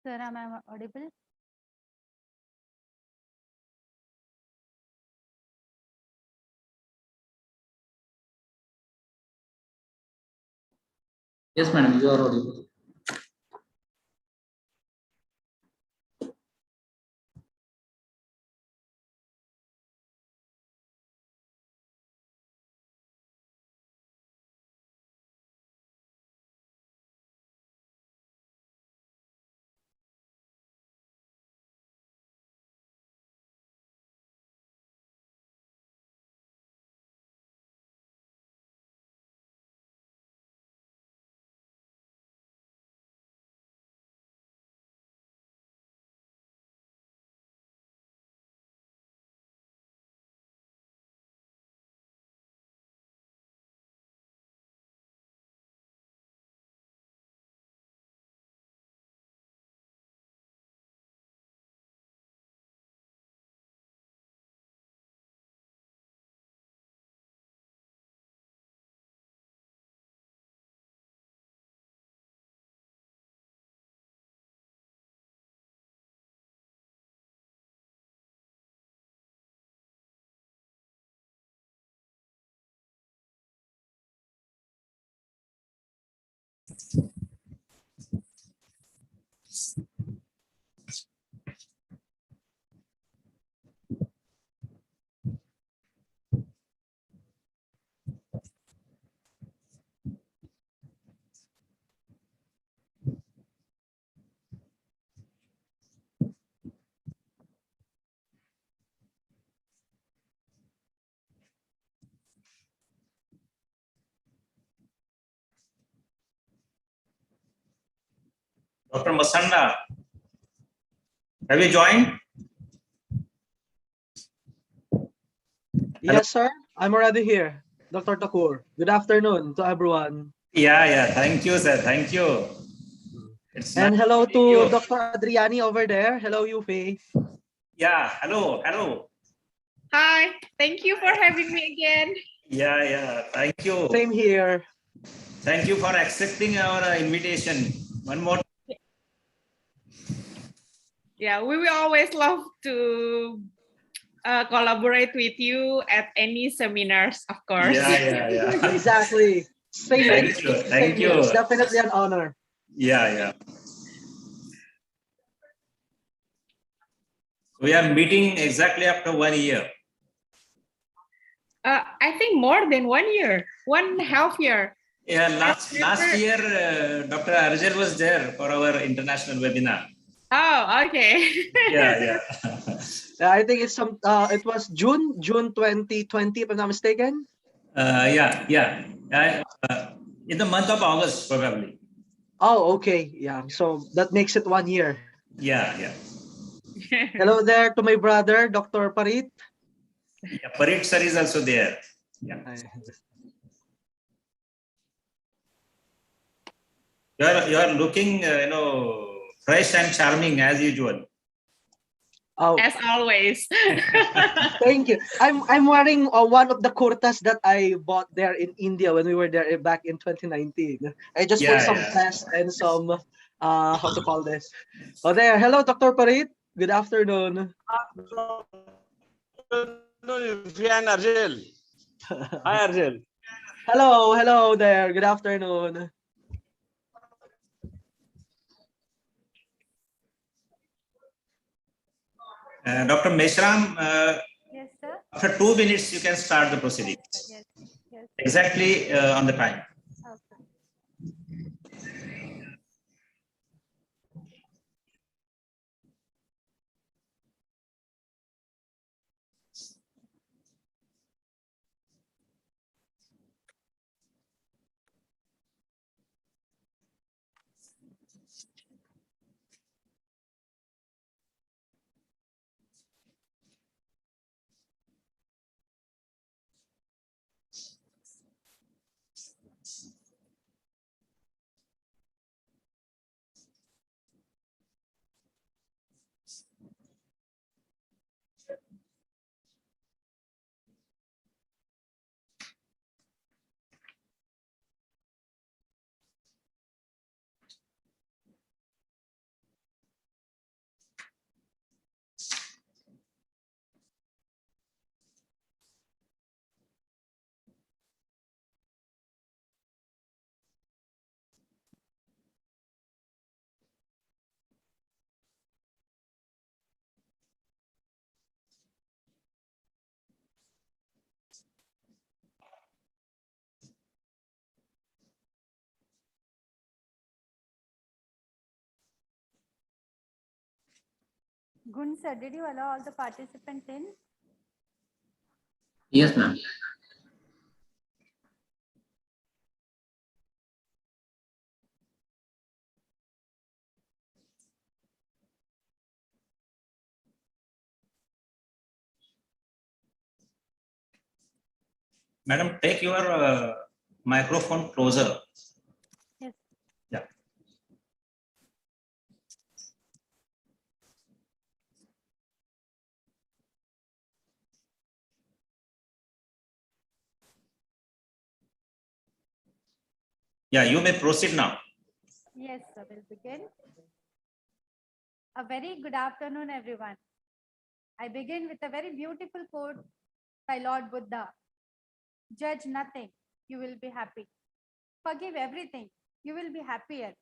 Sir, am I audible? Yes, madam, you are audible. Dr. Masandar, have you joined? Yes, sir. I'm already here. Dr. Takur. Good afternoon to everyone. Yeah. Thank you, sir. Thank you. It's And nice hello meeting to you. Dr. Adriani over there. Hello, Yufi. Yeah. Hello. Hi, thank you for having me again. Yeah. Thank you. Same here. Thank you for accepting our invitation. One more. Yeah, we will always love to collaborate with you at any seminars, of course. Yeah. Exactly. Same Thank here. you. Same Thank here. you. It's definitely an honor. Yeah. We are meeting exactly after 1 year. I think more than 1 year, 1.5 year. Yeah, last year, Dr. Argyl was there for our international webinar. Oh, okay. Yeah. I think it's it was June 2020, if I'm not mistaken. Yeah. In the month of August, probably. Oh, okay. Yeah. So that makes it 1 year. Yeah. Hello there to my brother, Dr. Parit. Yeah, Parit sir is also there. Yeah. You are looking, fresh and charming as usual. Oh, As always. thank you. I'm wearing one of the kurtas that I bought there in India when we were there back in 2019. I just put some vest and some how to call this? Oh, there. Hello, Dr. Parit. Good afternoon. Argyl. Hi, Argyl. Hello there. Good afternoon. Dr. Meshram, Yes, sir. after 2 minutes, you can start the proceedings. Yes. Exactly on the time. Okay. Gun sir, did you allow all the participants in? Yes, ma'am. Madam, take your microphone closer. Yes. Yeah. Yeah, you may proceed now. Yes, sir, we'll begin. A very good afternoon, everyone. I begin with a very beautiful quote by Lord Buddha. Judge nothing, you will be happy. Forgive everything, you will be happier.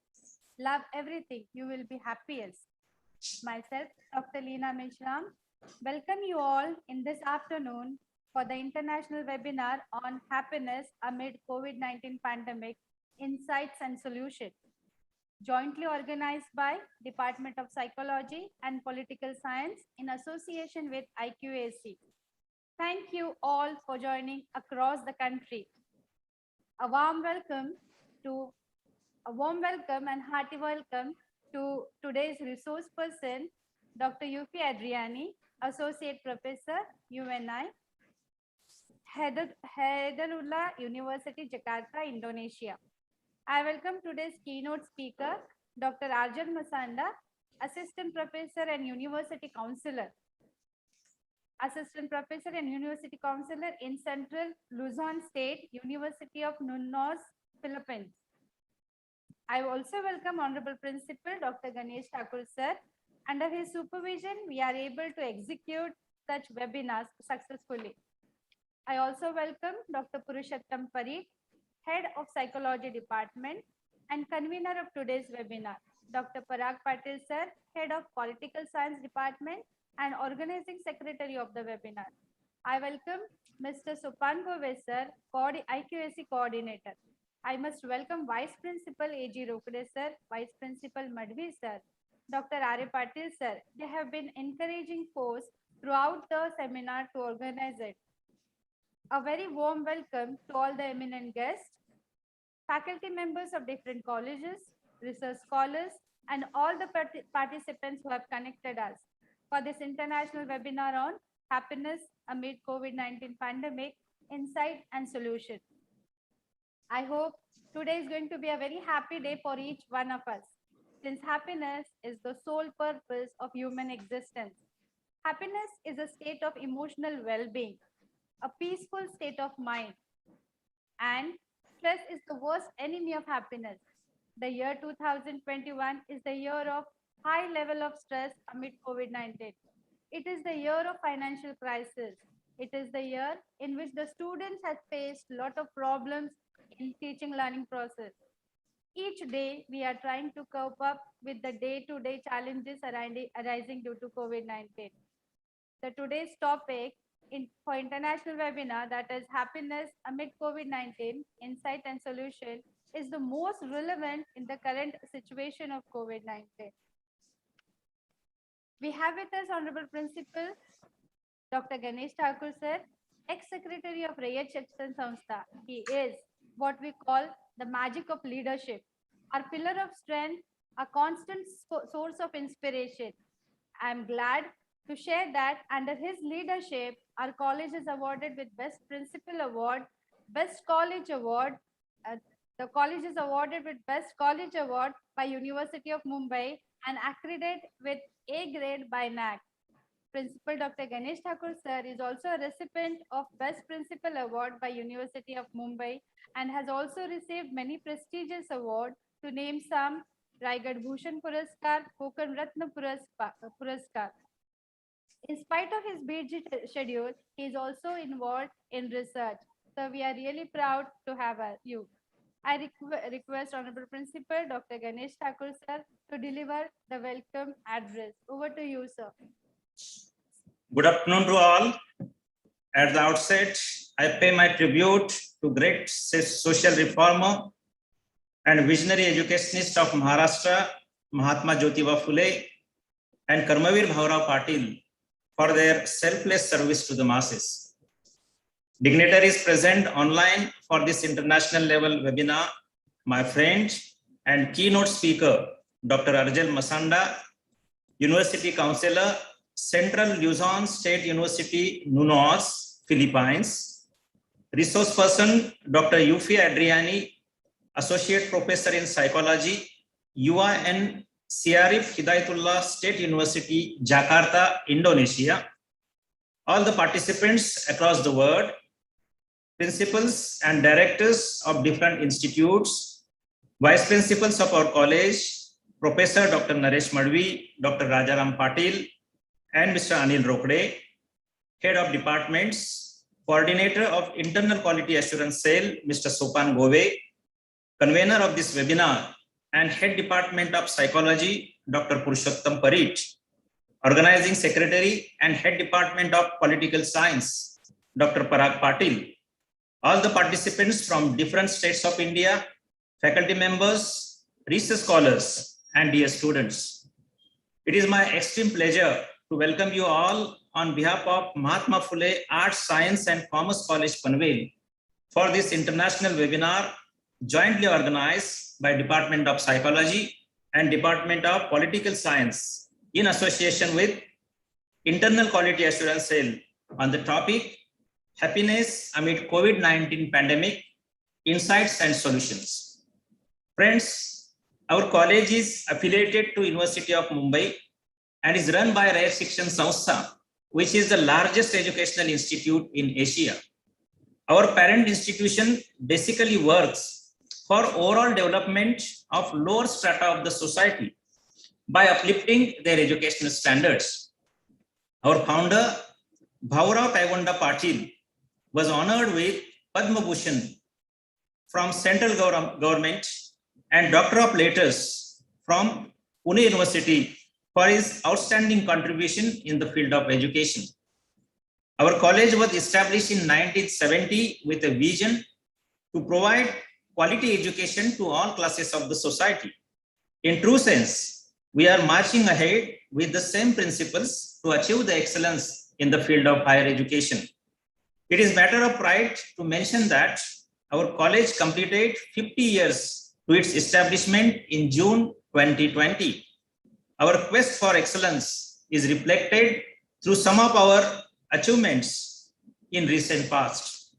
Love everything, you will be happiest. Myself, Dr. Leena Mishram, welcome you all in this afternoon for the international webinar on happiness amid COVID-19 pandemic, insights and solutions, jointly organized by Department of Psychology and Political Science in association with IQAC. Thank you all for joining across the country. A warm welcome and hearty welcome to today's resource person, Dr. Yufi Adriani, Associate Professor, UNI, Haidarullah University, Jakarta, Indonesia. I welcome today's keynote speaker, Dr. Argyl Masandar, Assistant Professor and University Counselor. Assistant Professor and University Counselor in Central Luzon State, University of Nunos, Philippines. I also welcome Honorable Principal Dr. Ganesh Thakur sir. Under his supervision, we are able to execute such webinars successfully. I also welcome Dr. Purushottam Parikh, Head of Psychology Department and convener of today's webinar. Dr. Parag Patil sir, Head of Political Science Department and Organizing Secretary of the webinar. I welcome Mr. Supan Gove sir, IQAC Coordinator. I must welcome Vice Principal A.G. Rokde sir, Vice Principal Madhvi sir, Dr. R.A. Patil sir. They have been encouraging force throughout the seminar to organize it. A very warm welcome to all the eminent guests, faculty members of different colleges, research scholars, and all the participants who have connected us for this international webinar on happiness amid COVID-19 pandemic, insight and solution. I hope today is going to be a very happy day for each one of us, since happiness is the sole purpose of human existence. Happiness is a state of emotional well-being, a peaceful state of mind, and stress is the worst enemy of happiness. The year 2021 is the year of high level of stress amid COVID-19. It is the year of financial crisis. It is the year in which the students have faced a lot of problems in teaching learning process. Each day, we are trying to cope up with the day-to-day challenges arising due to COVID-19. The today's topic for international webinar, that is happiness amid COVID-19, insight and solution, is the most relevant in the current situation of COVID-19. We have with us Honorable Principal Dr. Ganesh Thakur sir, ex-secretary of Rayat Shikshan Samstha. He is what we call the magic of leadership, our pillar of strength, a constant source of inspiration. I am glad to share that under his leadership, our college is awarded with Best Principal Award, Best College Award. The college is awarded with Best College Award by University of Mumbai and accredited with A grade by NAC. Principal Dr. Ganesh Thakur sir is also a recipient of Best Principal Award by University of Mumbai and has also received many prestigious awards, to name some: Raigad Bhushan Puraskar, Konkan Ratna Puraskar. In spite of his busy schedule, he is also involved in research. So we are really proud to have you. I request Honorable Principal Dr. Ganesh Thakur sir to deliver the welcome address. Over to you, sir. Good afternoon to all. At the outset, I pay my tribute to great social reformer and visionary educationist of Maharashtra, Mahatma Jyotiba Phule, and Karmavir Bhaurao Patil for their selfless service to the masses. Dignitaries present online for this international level webinar, my friend and keynote speaker, Dr. Argyl Masandar, University Counselor, Central Luzon State University, Nunos, Philippines. Resource person, Dr. Yufi Adriani, Associate Professor in Psychology, UIN Syarif Hidayatullah State University, Jakarta, Indonesia. All the participants across the world, principals and directors of different institutes, vice principals of our college, Professor Dr. Naresh Madvi, Dr. Rajaram Patil, and Mr. Anil Rokde, Head of Departments, Coordinator of Internal Quality Assurance Cell, Mr. Sopan Gove, Convener of this webinar, and Head Department of Psychology, Dr. Purushottam Parit, Organizing Secretary and Head Department of Political Science, Dr. Parag Patil, all the participants from different states of India, faculty members, research scholars, and dear students. It is my extreme pleasure to welcome you all on behalf of Mahatma Phule Arts, Science and Commerce College, Panvel, for this international webinar jointly organized by Department of Psychology and Department of Political Science in association with Internal Quality Assurance Cell on the topic Happiness Amid COVID-19 Pandemic, Insights and Solutions. Friends, our college is affiliated to University of Mumbai and is run by Rare Shikshan Samstha, which is the largest educational institute in Asia. Our parent institution basically works for overall development of lower strata of the society by uplifting their educational standards. Our founder, Bhaurao Kaiwanda Patil, was honored with Padma Bhushan from central government and Doctor of Letters from Pune University for his outstanding contribution in the field of education. Our college was established in 1970 with a vision to provide quality education to all classes of the society. In true sense, we are marching ahead with the same principles to achieve the excellence in the field of higher education. It is matter of pride to mention that our college completed 50 years to its establishment in June 2020. Our quest for excellence is reflected through some of our achievements in recent past.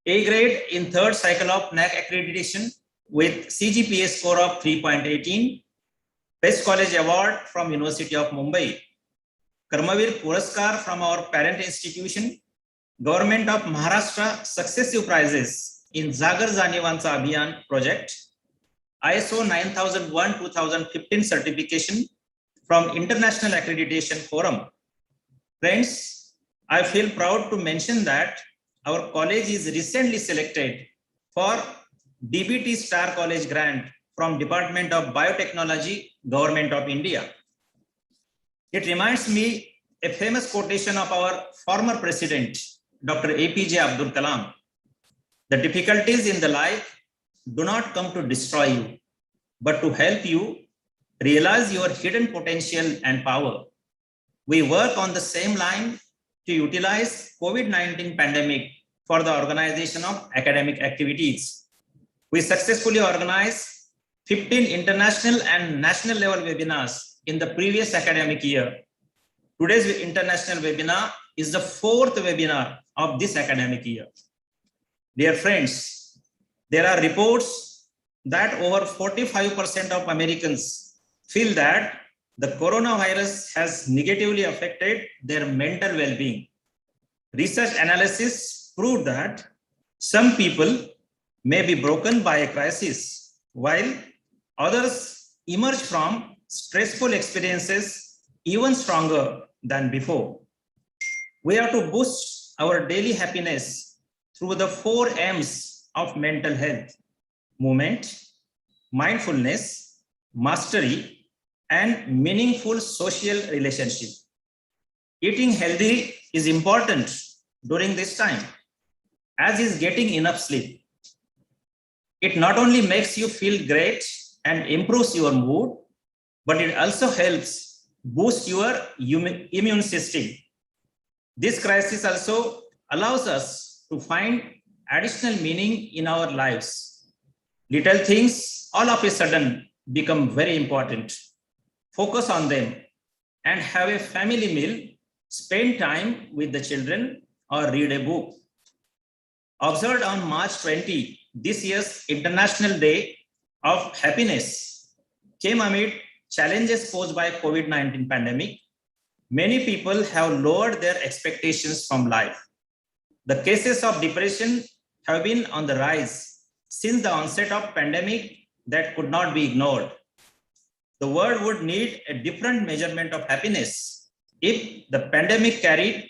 A grade in third cycle of NAC accreditation with CGPA score of 3.18, Best College Award from University of Mumbai, Karmavir Puraskar from our parent institution, Government of Maharashtra successive prizes in Zagar Janivancha Abhiyan project, ISO 9001-2015 certification from International Accreditation Forum. Friends, I feel proud to mention that our college is recently selected for DBT Star College grant from Department of Biotechnology, Government of India. It reminds me a famous quotation of our former president, Dr. APJ Abdul Kalam. The difficulties in the life do not come to destroy you, but to help you realize your hidden potential and power. We work on the same line to utilize COVID-19 pandemic for the organization of academic activities. We successfully organized 15 international and national level webinars in the previous academic year. Today's international webinar is the fourth webinar of this academic year. Dear friends, there are reports that over 45% of Americans feel that the coronavirus has negatively affected their mental well-being. Research analysis proved that some people may be broken by a crisis, while others emerge from stressful experiences even stronger than before. We have to boost our daily happiness through the 4 M's of mental health: movement, mindfulness, mastery, and meaningful social relationship. Eating healthy is important during this time, as is getting enough sleep. It not only makes you feel great and improves your mood, but it also helps boost your immune system. This crisis also allows us to find additional meaning in our lives. Little things all of a sudden become very important. Focus on them and have a family meal, spend time with the children, or read a book. Observed on March 20, this year's International Day of Happiness came amid challenges posed by COVID-19 pandemic. Many people have lowered their expectations from life. The cases of depression have been on the rise since the onset of pandemic that could not be ignored. The world would need a different measurement of happiness if the pandemic carried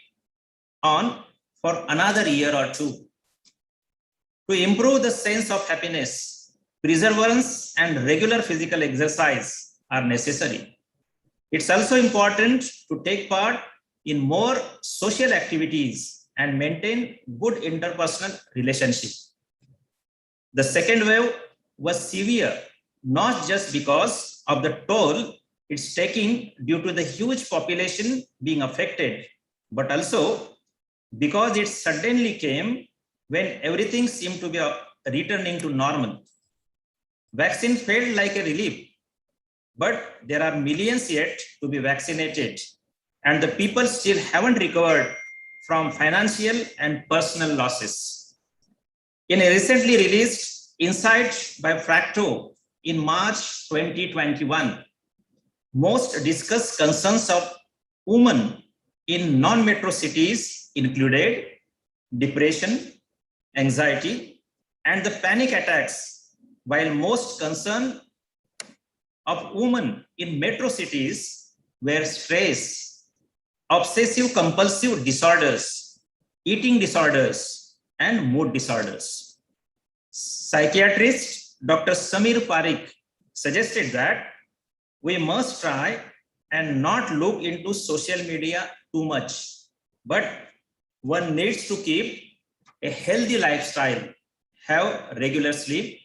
on for another year or two. To improve the sense of happiness, perseverance and regular physical exercise are necessary. It's also important to take part in more social activities and maintain good interpersonal relationships. The second wave was severe, not just because of the toll it's taking due to the huge population being affected, but also because it suddenly came when everything seemed to be returning to normal. Vaccine felt like a relief, but there are millions yet to be vaccinated, and the people still haven't recovered from financial and personal losses. In a recently released insight by Fracto in March 2021, most discussed concerns of women in non-metro cities included depression, anxiety, and the panic attacks, while most concern of women in metro cities were stress, obsessive compulsive disorders, eating disorders, and mood disorders. Psychiatrist Dr. Samir Parikh suggested that we must try and not look into social media too much, but one needs to keep a healthy lifestyle, have regular sleep,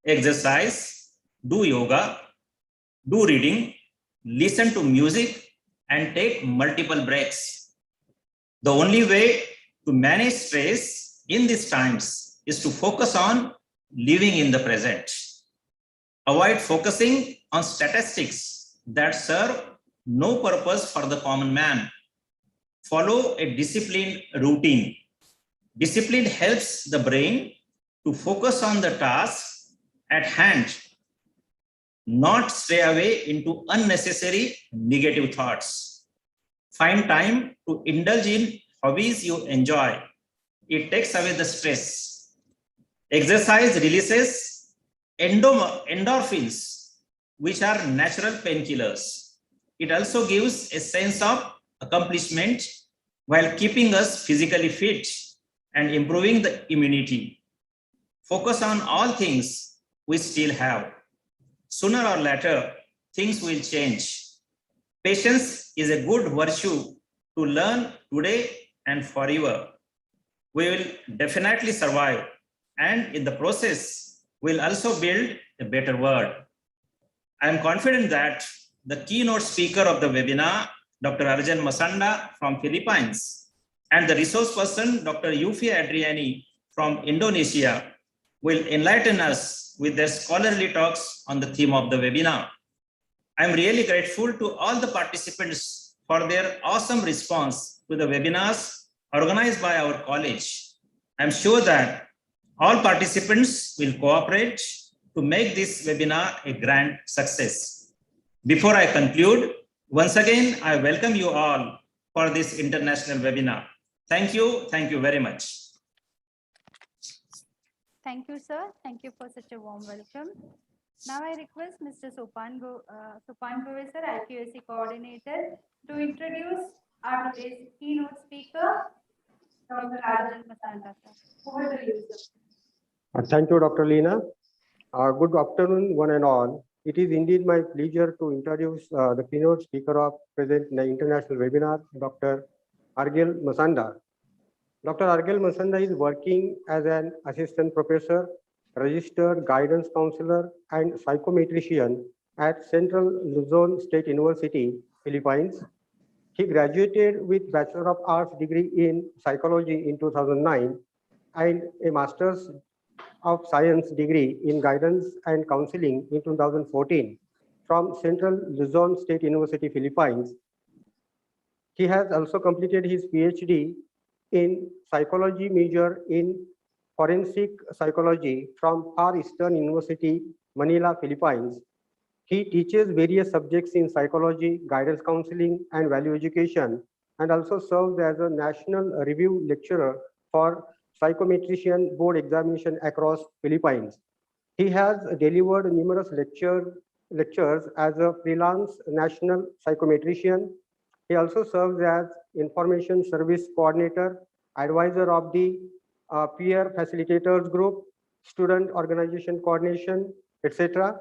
exercise, do yoga, do reading, listen to music, and take multiple breaks. The only way to manage stress in these times is to focus on living in the present. Avoid focusing on statistics that serve no purpose for the common man. Follow a disciplined routine. Discipline helps the brain to focus on the task at hand, not stray away into unnecessary negative thoughts. Find time to indulge in hobbies you enjoy. It takes away the stress. Exercise releases endorphins, which are natural painkillers. It also gives a sense of accomplishment while keeping us physically fit and improving the immunity. Focus on all things we still have. Sooner or later, things will change. Patience is a good virtue to learn today and forever. We will definitely survive, and in the process, we'll also build a better world. I am confident that the keynote speaker of the webinar, Dr. Argyl Masandar from Philippines, and the resource person, Dr. Yufi Adriani from Indonesia, will enlighten us with their scholarly talks on the theme of the webinar. I'm really grateful to all the participants for their awesome response to the webinars organized by our college. I'm sure that all participants will cooperate to make this webinar a grand success. Before I conclude, once again, I welcome you all for this international webinar. Thank you very much. Thank you, sir. Thank you for such a warm welcome. Now I request Mr. Sopan Professor, IQAC Coordinator, to introduce our today's keynote speaker, Dr. Argyl Masandar. Over to you, sir. Thank you, Dr. Leena. Good afternoon, one and all. It is indeed my pleasure to introduce the keynote speaker of present international webinar, Dr. Argyl Masandar. Dr. Argyl Masandar is working as an assistant professor, registered guidance counselor, and psychometrician at Central Luzon State University Philippines. He graduated with Bachelor of Arts degree in Psychology in 2009 and a Master's of Science degree in Guidance and Counseling in 2014 from Central Luzon State University, Philippines. He has also completed his PhD in Psychology major in Forensic Psychology from Far Eastern University, Manila, Philippines. He teaches various subjects in psychology, guidance counseling, and value education, and also serves as a national review lecturer for psychometrician board examination across Philippines. He has delivered numerous lectures as a freelance national psychometrician. He also serves as information service coordinator, advisor of the peer facilitators group, student organization coordination, etc.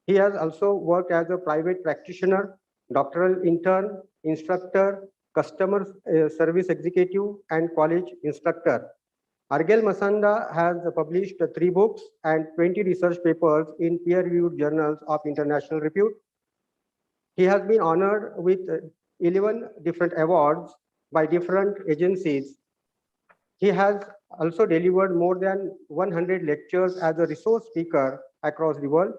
He has also worked as a private practitioner, doctoral intern, instructor, customer service executive, and college instructor. Argyl Masandar has published 3 books and 20 research papers in peer-reviewed journals of international repute. He has been honored with 11 different awards by different agencies. He has also delivered more than 100 lectures as a resource speaker across the world.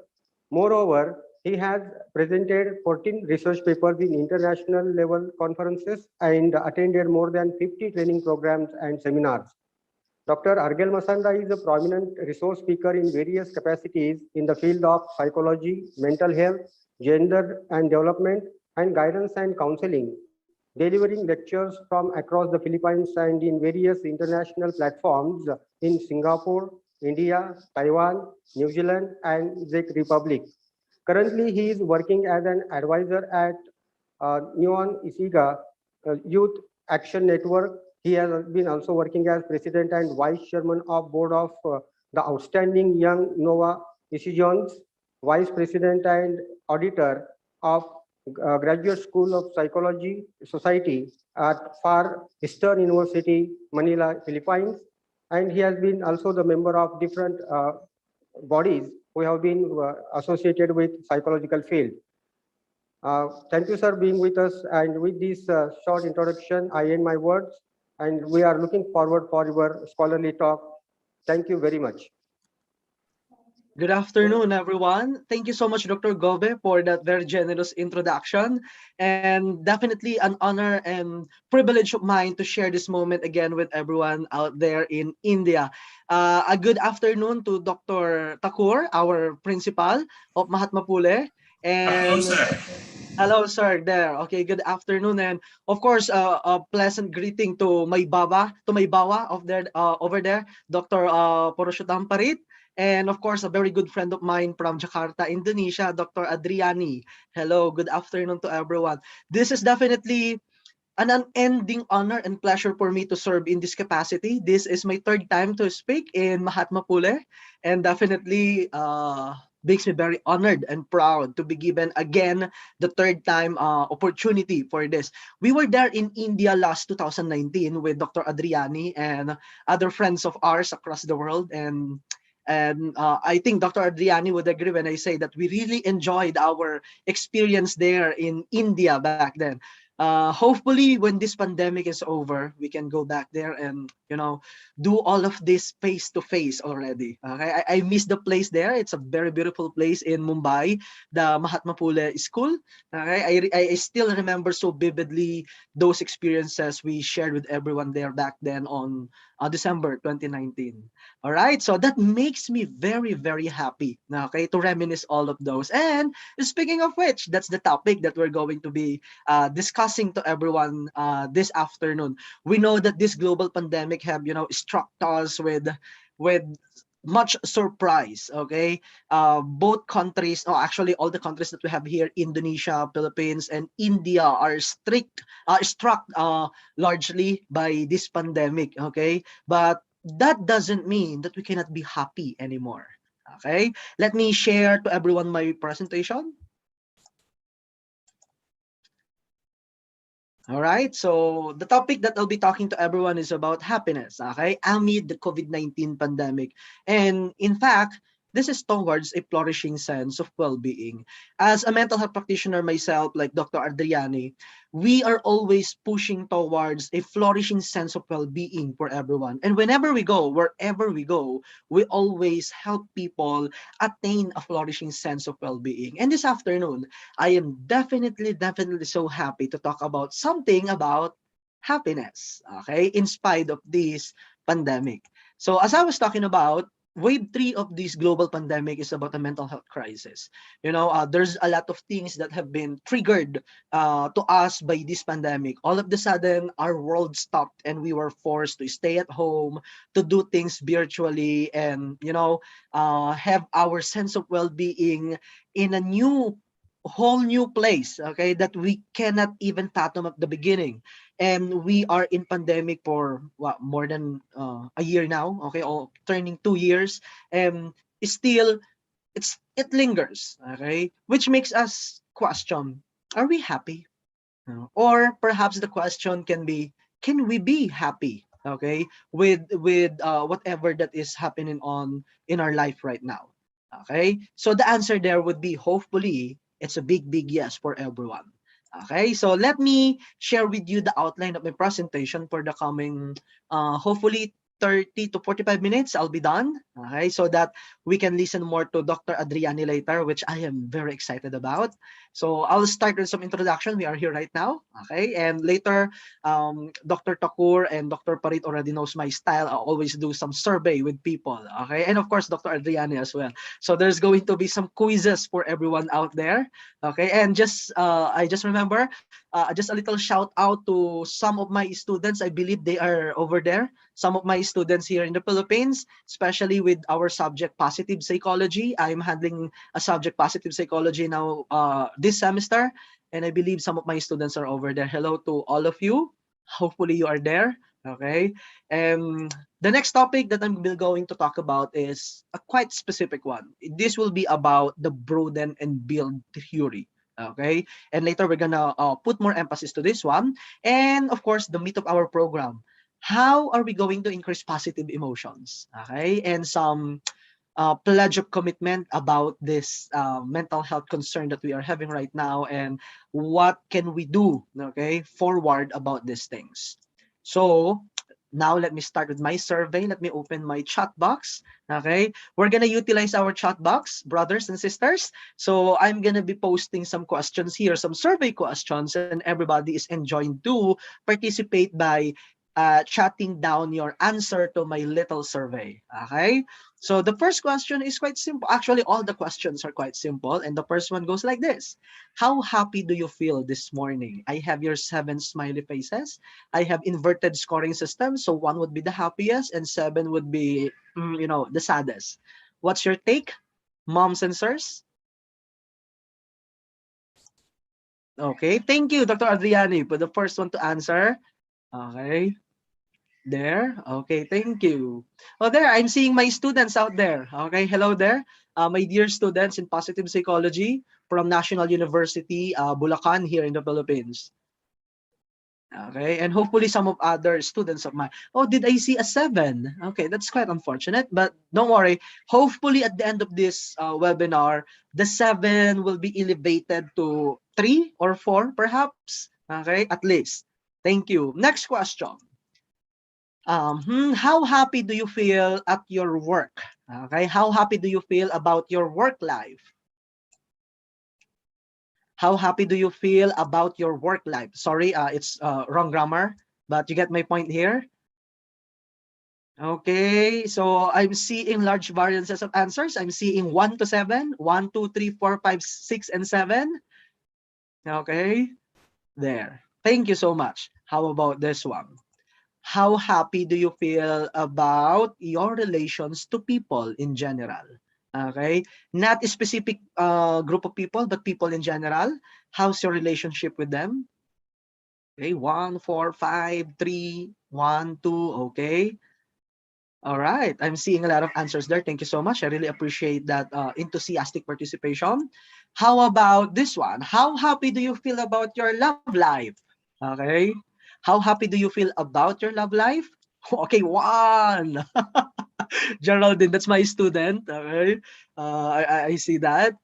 Moreover, he has presented 14 research papers in international level conferences and attended more than 50 training programs and seminars. Dr. Argyl Masandar is a prominent resource speaker in various capacities in the field of psychology, mental health, gender and development, and guidance and counseling, delivering lectures from across the Philippines and in various international platforms in Singapore, India, Taiwan, New Zealand, and Czech Republic. Currently, he is working as an advisor at Neon Isiga Youth Action Network. He has been also working as president and vice chairman of board of the Outstanding Young Nova Decisions, vice president and auditor of Graduate School of Psychology Society at Far Eastern University, Manila, Philippines. And he has been also the member of different bodies who have been associated with psychological field. Thank you, sir, being with us. And with this short introduction, I end my words. And we are looking forward for your scholarly talk. Thank you very much. Good afternoon, everyone. Thank you so much, Dr. Gobe, for that very generous introduction. And definitely an honor and privilege of mine to share this moment again with everyone out there in India. A good afternoon to Dr. Thakur, our principal of Mahatma Phule. Hello, And sir. hello, sir, there. Okay, good afternoon. And of course, a pleasant greeting to my bawa of there, over there, Dr. Poroshotam Parit. And of course, a very good friend of mine from Jakarta, Indonesia, Dr. Adriani. Hello, good afternoon to everyone. This is definitely an unending honor and pleasure for me to serve in this capacity. This is my third time to speak in Mahatma Phule, and definitely makes me very honored and proud to be given again the third time opportunity for this. We were there in India last 2019 with Dr. Adriani and other friends of ours across the world, and I think Dr. Adriani would agree when I say that we really enjoyed our experience there in India back then. Hopefully, when this pandemic is over, we can go back there and, you know, do all of this face to face already. Okay, I miss the place there. It's a very beautiful place in Mumbai, the Mahatma Phule School. Okay, I still remember so vividly those experiences we shared with everyone there back then on December 2019. All right, so that makes me very, very happy, okay, to reminisce all of those. And speaking of which, that's the topic that we're going to be discussing to everyone this afternoon. We know that this global pandemic have, you know, struck us with much surprise. Okay, both countries, oh, actually all the countries that we have here, Indonesia, Philippines, and India, are struck largely by this pandemic. Okay, but that doesn't mean that we cannot be happy anymore. Okay, let me share to everyone my presentation. All right, so the topic that I'll be talking to everyone is about happiness, okay, amid the COVID-19 pandemic. And in fact, this is towards a flourishing sense of well-being. As a mental health practitioner myself, like Dr. Adriani, we are always pushing towards a flourishing sense of well-being for everyone. And whenever we go, wherever we go, we always help people attain a flourishing sense of well-being. And this afternoon, I am definitely so happy to talk about something about happiness, okay, in spite of this pandemic. So as I was talking about, wave three of this global pandemic is about a mental health crisis. There's a lot of things that have been triggered to us by this pandemic. All of the sudden, our world stopped and we were forced to stay at home, to do things virtually, and have our sense of well-being in a whole new place, okay, that we cannot even fathom at the beginning. And we are in pandemic for what, more than a year now, okay, or turning 2 years, and still it lingers, okay, which makes us question, are we happy? Or perhaps the question can be, can we be happy, okay, with whatever that is happening on in our life right now? Okay, so the answer there would be, hopefully it's a big yes for everyone. Okay, so let me share with you the outline of my presentation for the coming hopefully 30 to 45 minutes. I'll be done, okay, so that we can listen more to Dr. Adriani later, which I am very excited about. So I'll start with some introduction. We are here right now, okay, and later Dr. Takur and Dr. Parit already knows my style. I always do some survey with people, okay, and of course Dr. Adriani as well. So there's going to be some quizzes for everyone out there, okay, and I just remember just a little shout out to some of my students. I believe they are over there. Some of my students here in the Philippines, especially with our subject positive psychology. I'm handling a subject positive psychology now this semester, and I believe some of my students are over there. Hello to all of you. Hopefully you are there. Okay. The next topic that I'm going to talk about is a quite specific one. This will be about the broaden and build theory. Okay, and later we're gonna put more emphasis to this one, and of course the meat of our program, how are we going to increase positive emotions, okay, and some pledge of commitment about this mental health concern that we are having right now, and what can we do, okay, forward about these things. So now let me start with my survey. Let me open my chat box. Okay, we're gonna utilize our chat box, brothers and sisters. So I'm gonna be posting some questions here, some survey questions, and everybody is enjoying to participate by chatting down your answer to my little survey. Okay, so the first question is quite simple. Actually, all the questions are quite simple, and the first one goes like this: how happy do you feel this morning? I have your 7 smiley faces. I have inverted scoring system, so 1 would be the happiest and 7 would be, the saddest. What's your take, moms and sirs? Okay, thank you, Dr. Adriani, for the first one to answer. Okay, there. Okay, thank you. Oh, there, I'm seeing my students out there. Okay, hello there. My dear students in positive psychology from National University, Bulacan here in the Philippines. Okay, and hopefully some of other students of mine. Oh, did I see a 7? Okay, that's quite unfortunate, but don't worry. Hopefully at the end of this webinar, the 7 will be elevated to 3 or 4 perhaps. Okay, at least. Thank you. Next question. How happy do you feel at your work? Okay, how happy do you feel about your work life? How happy do you feel about your work life? Sorry, it's wrong grammar, but you get my point here. Okay, so I'm seeing large variances of answers. I'm seeing 1 to 7, 1, 2, 3, 4, 5, 6, and 7. Okay, there. Thank you so much. How about this one? How happy do you feel about your relations to people in general? Okay, not a specific group of people, but people in general. How's your relationship with them? Okay, 1, 4, 5, 3, 1, 2. Okay. All right. I'm seeing a lot of answers there. Thank you so much. I really appreciate that enthusiastic participation. How about this one? How happy do you feel about your love life? Okay. How happy do you feel about your love life? Okay, 1. Geraldine, that's my student. Okay. I see that.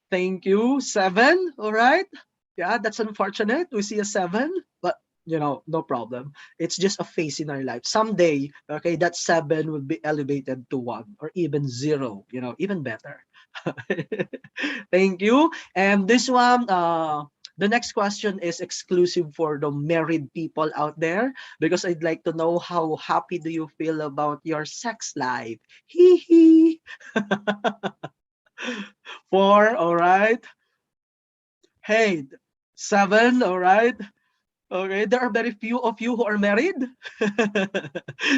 Thank you. 7. All right. Yeah, that's unfortunate. We see a 7, but no problem. It's just a phase in our life. Someday, okay, that 7 will be elevated to 1 or even 0, even better. Thank you. And this one, the next question is exclusive for the married people out there because I'd like to know how happy do you feel about your sex life? Hee hee. 4, all right. Hey, 7, all right. Okay, there are very few of you who are married.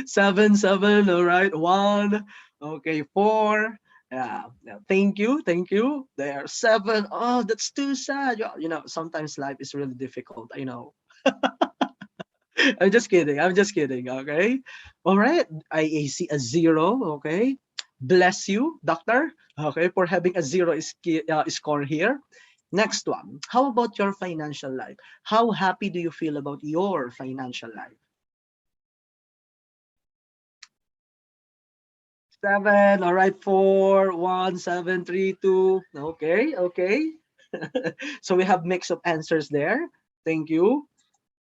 7, 7, all right. 1, okay, 4. Yeah, yeah, thank you, thank you. There, 7. Oh, that's too sad. Sometimes life is really difficult. I know. I'm just kidding. I'm just kidding. Okay. All right. I see a 0. Okay. Bless you, doctor. Okay, for having a 0 score here. Next one. How about your financial life? How happy do you feel about your financial life? 7. All right. 4, 1, 7, 3, 2. Okay. Okay. So we have mix of answers there. Thank you.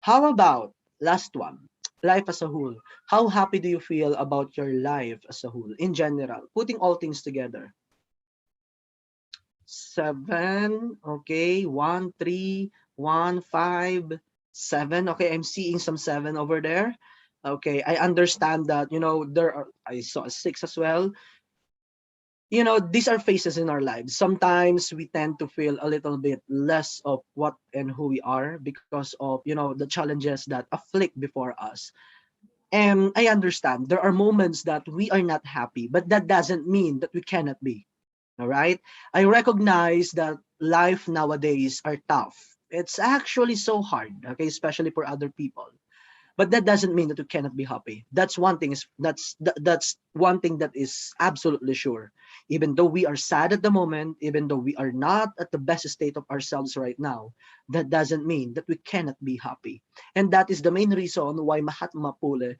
How about last one? Life as a whole. How happy do you feel about your life as a whole in general? Putting all things together. 7. Okay. 1, 3, 1, 5, 7. Okay. I'm seeing some 7 over there. Okay. I understand that, I saw a 6 as well. These are phases in our lives. Sometimes we tend to feel a little bit less of what and who we are because of, the challenges that afflict before us. And I understand there are moments that we are not happy, but that doesn't mean that we cannot be. All right. I recognize that life nowadays are tough. It's actually so hard, okay, especially for other people. But that doesn't mean that you cannot be happy. That's one thing that's one thing that is absolutely sure. Even though we are sad at the moment, even though we are not at the best state of ourselves right now, that doesn't mean that we cannot be happy. And that is the main reason why Mahatma Phule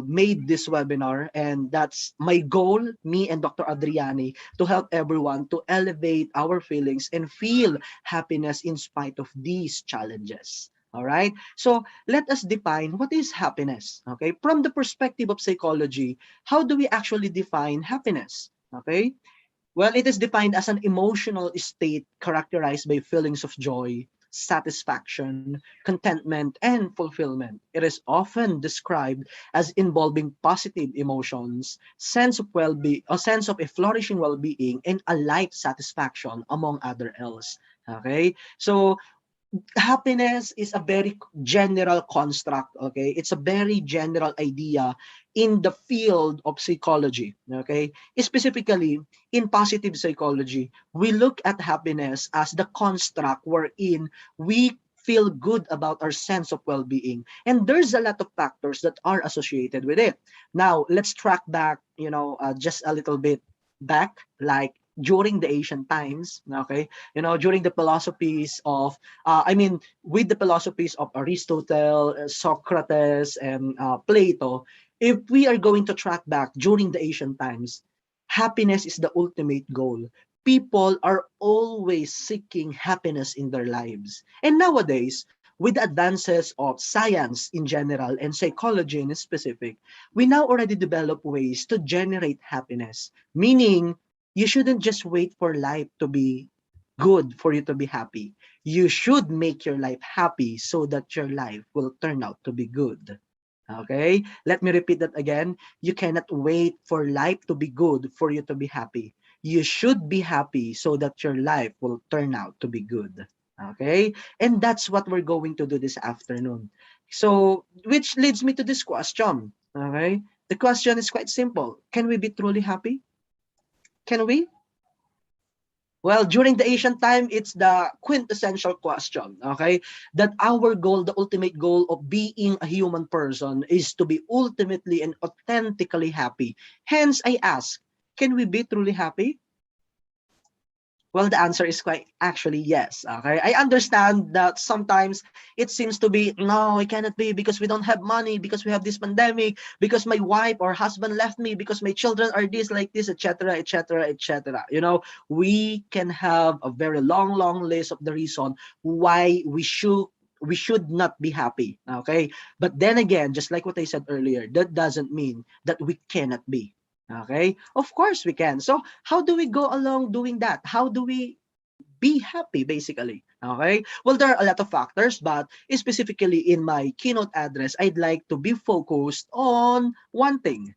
made this webinar. And that's my goal, me and Dr. Adriani, to help everyone to elevate our feelings and feel happiness in spite of these challenges. All right. So let us define what is happiness. Okay. From the perspective of psychology, how do we actually define happiness? Okay. Well, it is defined as an emotional state characterized by feelings of joy, satisfaction, contentment, and fulfillment. It is often described as involving positive emotions, sense of well-being, a sense of a flourishing well-being, and a life satisfaction, among other else. Okay. So happiness is a very general construct. Okay, it's a very general idea in the field of psychology. Okay, specifically in positive psychology, we look at happiness as the construct wherein we feel good about our sense of well-being, and there's a lot of factors that are associated with it. Now let's track back, just a little bit back, like during the ancient times. Okay, during the philosophies of with the philosophies of Aristotle, Socrates, and Plato, if we are going to track back during the ancient times, happiness is the ultimate goal. People are always seeking happiness in their lives. And nowadays, with the advances of science in general and psychology in specific, we now already develop ways to generate happiness. Meaning, you shouldn't just wait for life to be good for you to be happy. You should make your life happy so that your life will turn out to be good. Okay? Let me repeat that again. You cannot wait for life to be good for you to be happy. You should be happy so that your life will turn out to be good. Okay? And that's what we're going to do this afternoon. So, which leads me to this question. Okay? The question is quite simple. Can we be truly happy? Can we? Well, during the ancient time, it's the quintessential question, okay? That our goal, the ultimate goal of being a human person is to be ultimately and authentically happy. Hence, I ask, can we be truly happy? Well, the answer is quite actually yes. Okay, I understand that sometimes it seems to be no, it cannot be because we don't have money, because we have this pandemic, because my wife or husband left me, because my children are this like this, etc., etc., etc. You know, we can have a very long list of the reason why we should not be happy. Okay, but then again, just like what I said earlier, that doesn't mean that we cannot be. Okay, of course we can. So how do we go along doing that? How do we be happy, basically? Okay, well, there are a lot of factors, but specifically in my keynote address, I'd like to be focused on one thing: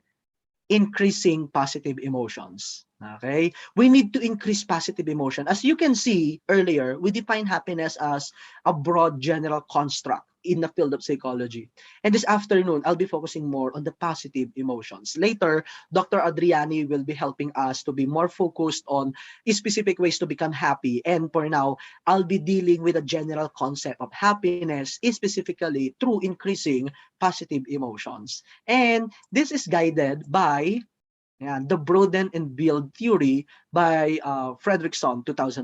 increasing positive emotions. Okay, we need to increase positive emotion. As you can see earlier, we define happiness as a broad general construct in the field of psychology. And this afternoon, I'll be focusing more on the positive emotions. Later, Dr. Adriani will be helping us to be more focused on specific ways to become happy. And for now, I'll be dealing with a general concept of happiness, specifically through increasing positive emotions. And this is guided by the Broaden and Build theory by Fredrickson, 2001.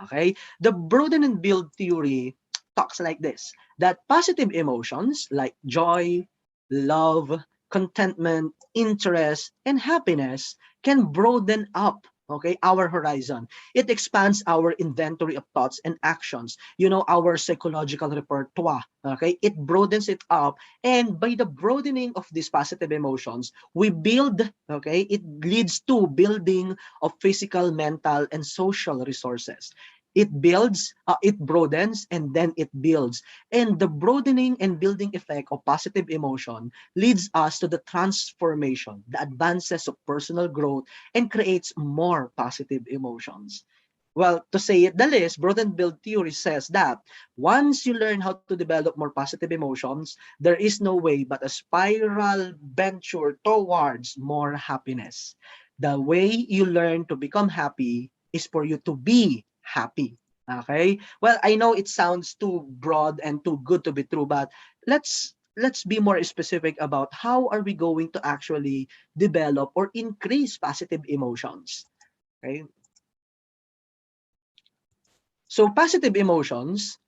Okay, the Broaden and Build theory talks like this: that positive emotions like joy, love, contentment, interest, and happiness can broaden up, okay, our horizon. It expands our inventory of thoughts and actions, our psychological repertoire. Okay, it broadens it up, and by the broadening of these positive emotions, we build, okay, it leads to building of physical, mental, and social resources. It builds, it broadens, and then it builds. And the broadening and building effect of positive emotion leads us to the transformation, the advances of personal growth, and creates more positive emotions. Well, to say it the least, Broaden Build theory says that once you learn how to develop more positive emotions, there is no way but a spiral venture towards more happiness. The way you learn to become happy is for you to be happy. Okay? Well, I know it sounds too broad and too good to be true, but let's be more specific about how are we going to actually develop or increase positive emotions. Okay? So positive emotions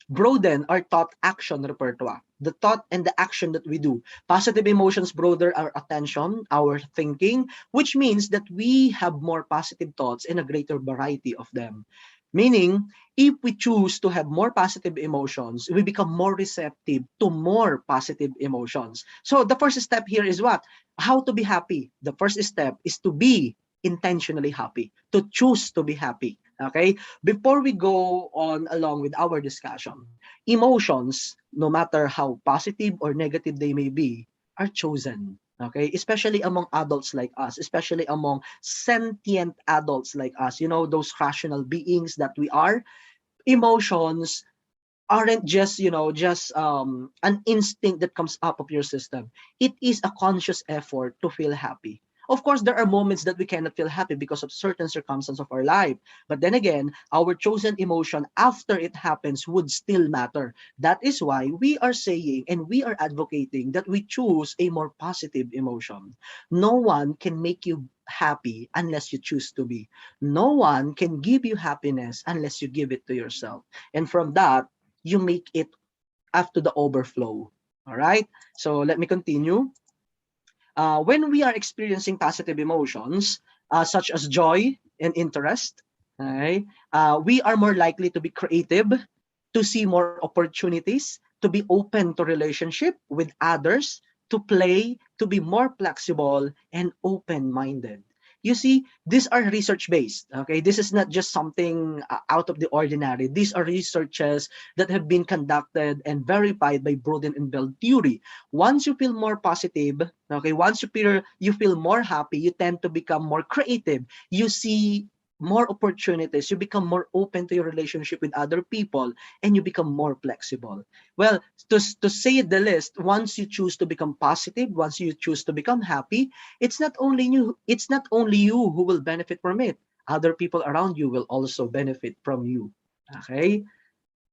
broaden our thought action repertoire, the thought and the action that we do. Positive emotions broaden our attention, our thinking, which means that we have more positive thoughts and a greater variety of them. Meaning, if we choose to have more positive emotions, we become more receptive to more positive emotions. So the first step here is what? How to be happy. The first step is to be intentionally happy, to choose to be happy. Okay, before we go on along with our discussion, emotions, no matter how positive or negative they may be, are chosen. Okay, especially among adults like us, especially among sentient adults like us, those rational beings that we are. Emotions aren't just, an instinct that comes up of your system. It is a conscious effort to feel happy. Of course, there are moments that we cannot feel happy because of certain circumstances of our life. But then again, our chosen emotion after it happens would still matter. That is why we are saying and we are advocating that we choose a more positive emotion. No one can make you happy unless you choose to be. No one can give you happiness unless you give it to yourself. And from that, you make it up to the overflow. All right. So let me continue. When we are experiencing positive emotions, such as joy and interest, okay, we are more likely to be creative, to see more opportunities, to be open to relationship with others, to play, to be more flexible and open-minded. You see, these are research-based. Okay, this is not just something out of the ordinary. These are researches that have been conducted and verified by Broaden and Bell theory. Once you feel more positive, okay, once you feel more happy, you tend to become more creative. You see more opportunities, you become more open to your relationship with other people, and you become more flexible. Well, to say the least, once you choose to become positive, once you choose to become happy, it's not only you who will benefit from it. Other people around you will also benefit from you. Okay?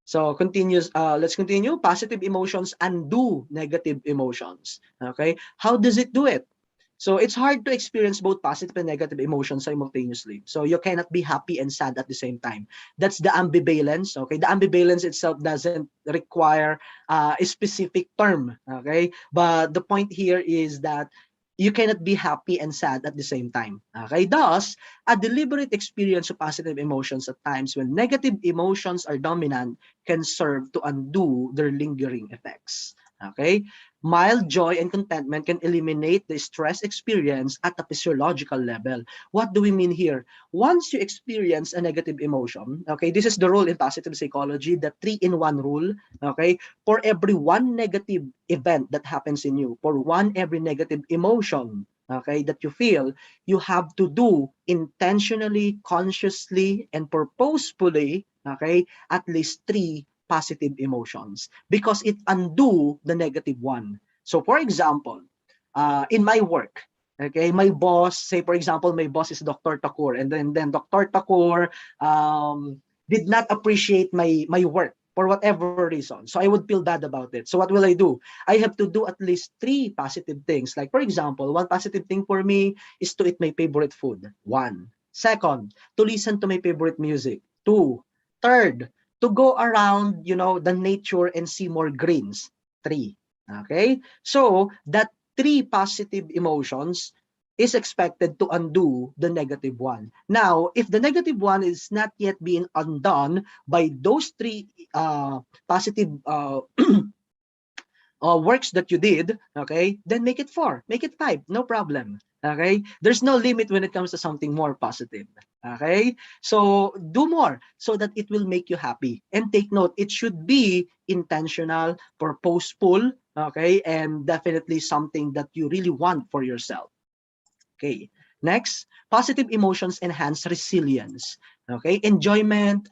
So let's continue. Positive emotions undo negative emotions. Okay? How does it do it? So it's hard to experience both positive and negative emotions simultaneously. So you cannot be happy and sad at the same time. That's the ambivalence. Okay, the ambivalence itself doesn't require a specific term. Okay, but the point here is that you cannot be happy and sad at the same time. Okay, thus a deliberate experience of positive emotions at times when negative emotions are dominant can serve to undo their lingering effects. Okay, mild joy and contentment can eliminate the stress experience at a physiological level. What do we mean here? Once you experience a negative emotion, okay, this is the rule in positive psychology, the 3-in-1 rule, okay, for every one negative event that happens in you, for every negative emotion, okay, that you feel, you have to do intentionally, consciously, and purposefully, okay, at least 3 positive emotions because it undo the negative one. So for example, in my work, okay, my boss, say for example, my boss is Dr. Takur, and then Dr. Takur did not appreciate my work for whatever reason. So I would feel bad about it. So what will I do? I have to do at least 3 positive things. Like for example, one positive thing for me is to eat my favorite food. 1. Second, to listen to my favorite music. 2. Third, to go around, the nature and see more greens. 3. Okay? So that 3 positive emotions is expected to undo the negative one. Now, if the negative one is not yet being undone by those 3 positive works that you did, okay, then make it 4, make it 5, no problem. Okay, there's no limit when it comes to something more positive. Okay, so do more so that it will make you happy. And take note, it should be intentional, purposeful, okay, and definitely something that you really want for yourself. Okay, next, positive emotions enhance resilience. Okay, enjoyment,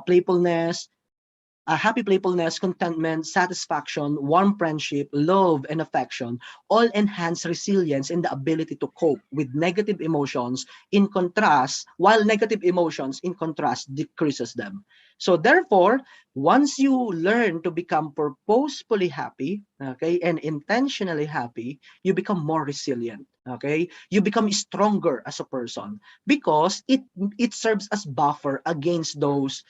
playfulness, happy playfulness, contentment, satisfaction, warm friendship, love, and affection all enhance resilience and the ability to cope with negative emotions. In contrast, while negative emotions, in contrast, decreases them. So therefore, once you learn to become purposefully happy, okay, and intentionally happy, you become more resilient. Okay, you become stronger as a person because it serves as buffer against those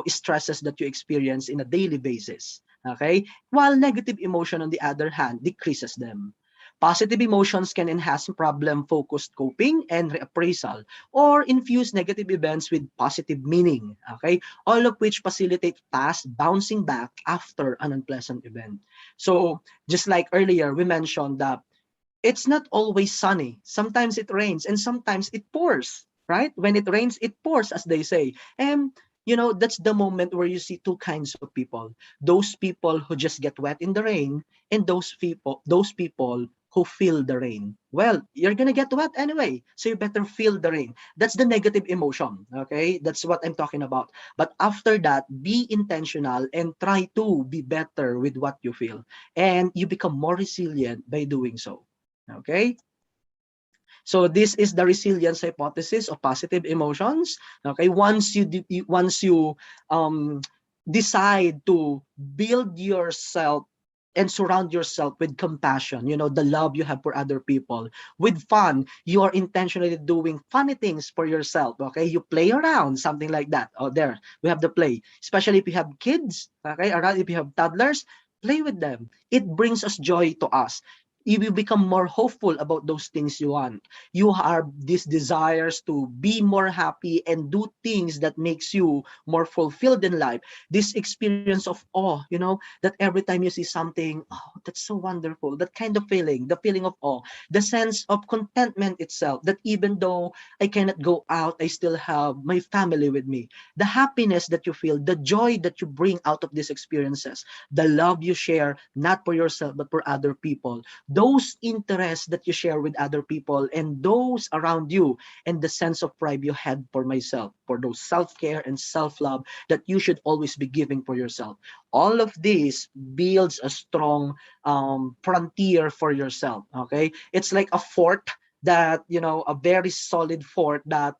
stresses that you experience in a daily basis. Okay, while negative emotion on the other hand decreases them. Positive emotions can enhance problem-focused coping and reappraisal, or infuse negative events with positive meaning. Okay, all of which facilitate fast bouncing back after an unpleasant event. So, just like earlier, we mentioned that it's not always sunny. Sometimes it rains and sometimes it pours, right? When it rains, it pours, as they say. And that's the moment where you see 2 kinds of people. Those people who just get wet in the rain, and those people who feel the rain. Well, you're gonna get wet anyway, so you better feel the rain. That's the negative emotion. Okay, that's what I'm talking about. But after that, be intentional and try to be better with what you feel, and you become more resilient by doing so. Okay, so this is the resilience hypothesis of positive emotions. Okay, once you decide to build yourself and surround yourself with compassion, the love you have for other people, with fun, you are intentionally doing funny things for yourself. Okay, you play around, something like that. Oh, there we have the play, especially if you have kids. Okay, around, if you have toddlers, play with them. It brings us joy to us. You will become more hopeful about those things you want. You have these desires to be more happy and do things that makes you more fulfilled in life. This experience of awe, that every time you see something, oh, that's so wonderful. That kind of feeling, the feeling of awe, the sense of contentment itself, that even though I cannot go out, I still have my family with me. The happiness that you feel, the joy that you bring out of these experiences, the love you share, not for yourself, but for other people, those interests that you share with other people and those around you, and the sense of pride you had for myself, for those self-care and self-love that you should always be giving for yourself. All of this builds a strong frontier for yourself. Okay, it's like a fort that, a very solid fort that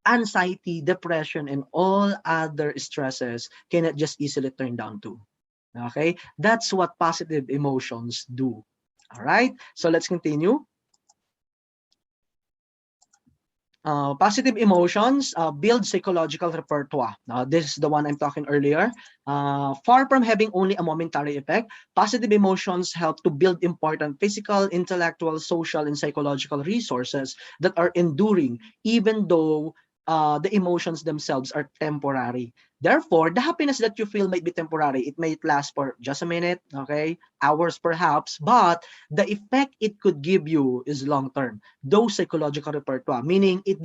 anxiety, depression, and all other stresses cannot just easily turn down to. Okay, that's what positive emotions do. All right, so let's continue. Positive emotions build psychological repertoire. This is the one I'm talking earlier. Far from having only a momentary effect, positive emotions help to build important physical, intellectual, social, and psychological resources that are enduring, even though the emotions themselves are temporary. Therefore, the happiness that you feel might be temporary. It might last for just a minute, okay, hours perhaps, but the effect it could give you is long term. Those psychological repertoire, meaning it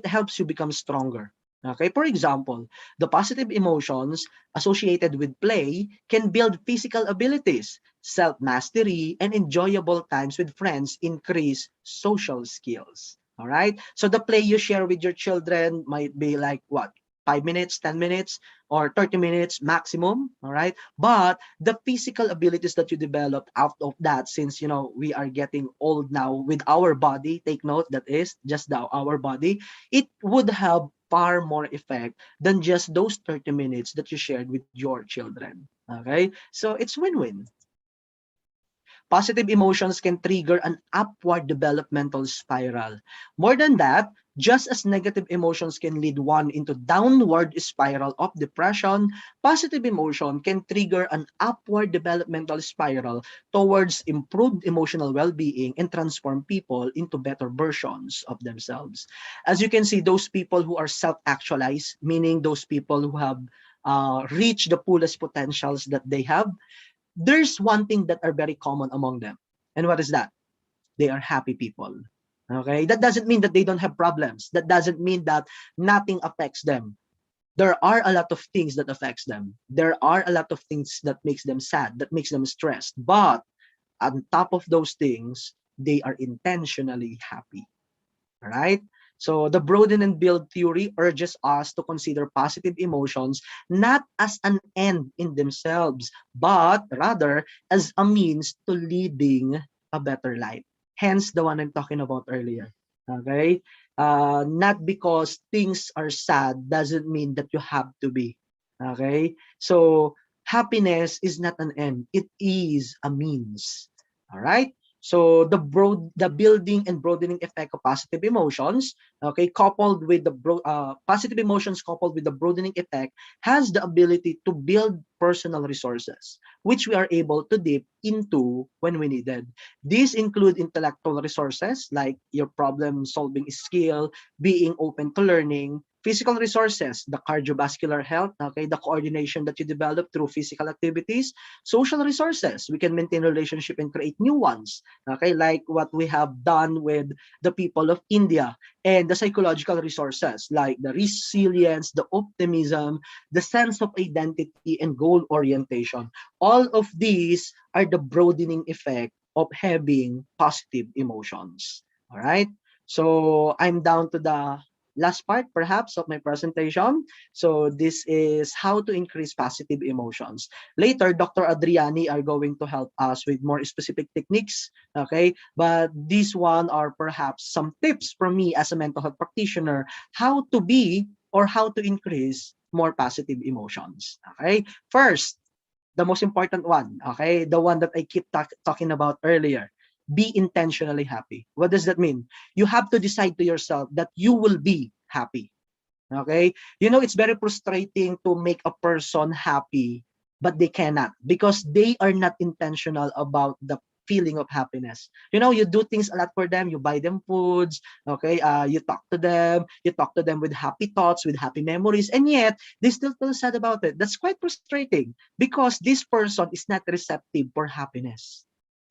helps you become stronger. Okay, for example, the positive emotions associated with play can build physical abilities, self-mastery, and enjoyable times with friends increase social skills. All right, so the play you share with your children might be like what? 5 minutes, 10 minutes, or 30 minutes maximum. All right, but the physical abilities that you develop out of that, since we are getting old now with our body, take note, that is just our body, it would have far more effect than just those 30 minutes that you shared with your children. Okay, so it's win-win. Positive emotions can trigger an upward developmental spiral. More than that, just as negative emotions can lead one into downward spiral of depression, positive emotion can trigger an upward developmental spiral towards improved emotional well-being and transform people into better versions of themselves. As you can see, those people who are self-actualized, meaning those people who have reached the fullest potentials that they have, there's one thing that are very common among them. And what is that? They are happy people. Okay? That doesn't mean that they don't have problems. That doesn't mean that nothing affects them. There are a lot of things that affects them. There are a lot of things that makes them sad, that makes them stressed. But on top of those things, they are intentionally happy. All right? So the broaden and build theory urges us to consider positive emotions not as an end in themselves, but rather as a means to leading a better life. Hence the one I'm talking about earlier. Okay? Not because things are sad doesn't mean that you have to be. Okay? So happiness is not an end. It is a means. All right? So the building and broadening effect of positive emotions, okay, coupled with the positive emotions coupled with the broadening effect, has the ability to build personal resources, which we are able to dip into when we needed. These include intellectual resources like your problem solving skill, being open to learning, physical resources, the cardiovascular health, okay, the coordination that you develop through physical activities, social resources, we can maintain relationship and create new ones, okay, like what we have done with the people of India, and the psychological resources like the resilience, the optimism, the sense of identity and goal orientation. All of these are the broadening effect of having positive emotions. All right. So I'm down to the last part perhaps of my presentation. So this is how to increase positive emotions. Later, Dr. Adriani are going to help us with more specific techniques, okay? But these one are perhaps some tips from me as a mental health practitioner, how to be or how to increase more positive emotions, okay? First, the most important one, okay? The one that I keep talking about earlier. Be intentionally happy. What does that mean? You have to decide to yourself that you will be happy. Okay? It's very frustrating to make a person happy, but they cannot because they are not intentional about the feeling of happiness. You do things a lot for them. You buy them foods. Okay? You talk to them. You talk to them with happy thoughts, with happy memories, and yet they still feel sad about it. That's quite frustrating because this person is not receptive for happiness.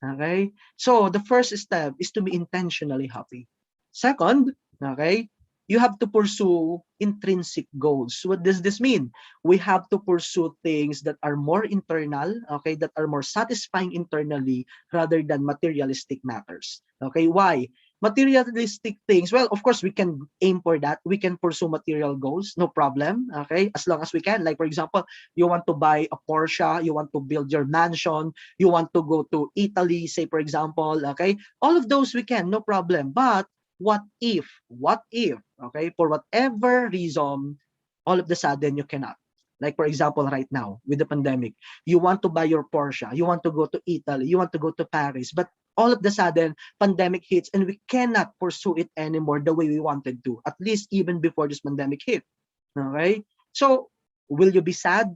Okay? So the first step is to be intentionally happy. Second, okay, you have to pursue intrinsic goals. What does this mean? We have to pursue things that are more internal, okay, that are more satisfying internally rather than materialistic matters. Okay, why? Materialistic things, well, of course, we can aim for that. We can pursue material goals, no problem, okay, as long as we can. Like, for example, you want to buy a Porsche, you want to build your mansion, you want to go to Italy, say, for example, okay, all of those we can, no problem. But what if, okay, for whatever reason, all of the sudden you cannot? Like, for example, right now with the pandemic, you want to buy your Porsche, you want to go to Italy, you want to go to Paris, but all of the sudden, pandemic hits and we cannot pursue it anymore the way we wanted to, at least even before this pandemic hit. Okay? So, will you be sad?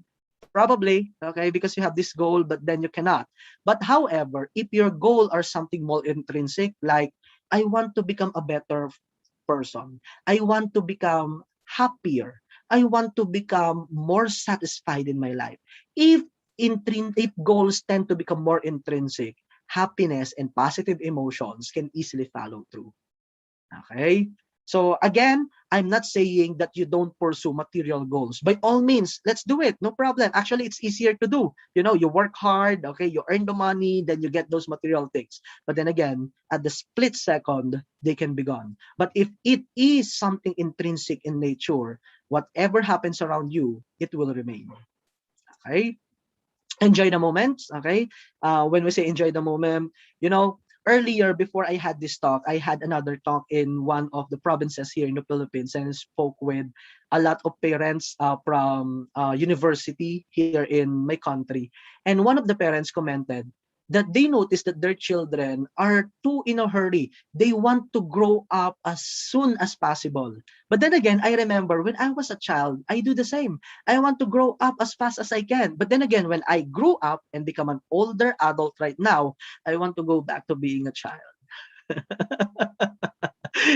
Probably, okay, because you have this goal, but then you cannot. But however, if your goal are something more intrinsic, like, I want to become a better person, I want to become happier, I want to become more satisfied in my life. If goals tend to become more intrinsic, happiness and positive emotions can easily follow through. Okay? So again, I'm not saying that you don't pursue material goals. By all means, let's do it. No problem. Actually, it's easier to do. You work hard, okay, you earn the money, then you get those material things. But then again, at the split second, they can be gone. But if it is something intrinsic in nature, whatever happens around you, it will remain. Okay? Enjoy the moment. Okay, when we say enjoy the moment, earlier before I had this talk, I had another talk in one of the provinces here in the Philippines, and spoke with a lot of parents from university here in my country. And one of the parents commented that they noticed that their children are too in a hurry. They want to grow up as soon as possible. But then again, I remember when I was a child, I do the same. I want to grow up as fast as I can. But then again, when I grew up and become an older adult right now, I want to go back to being a child.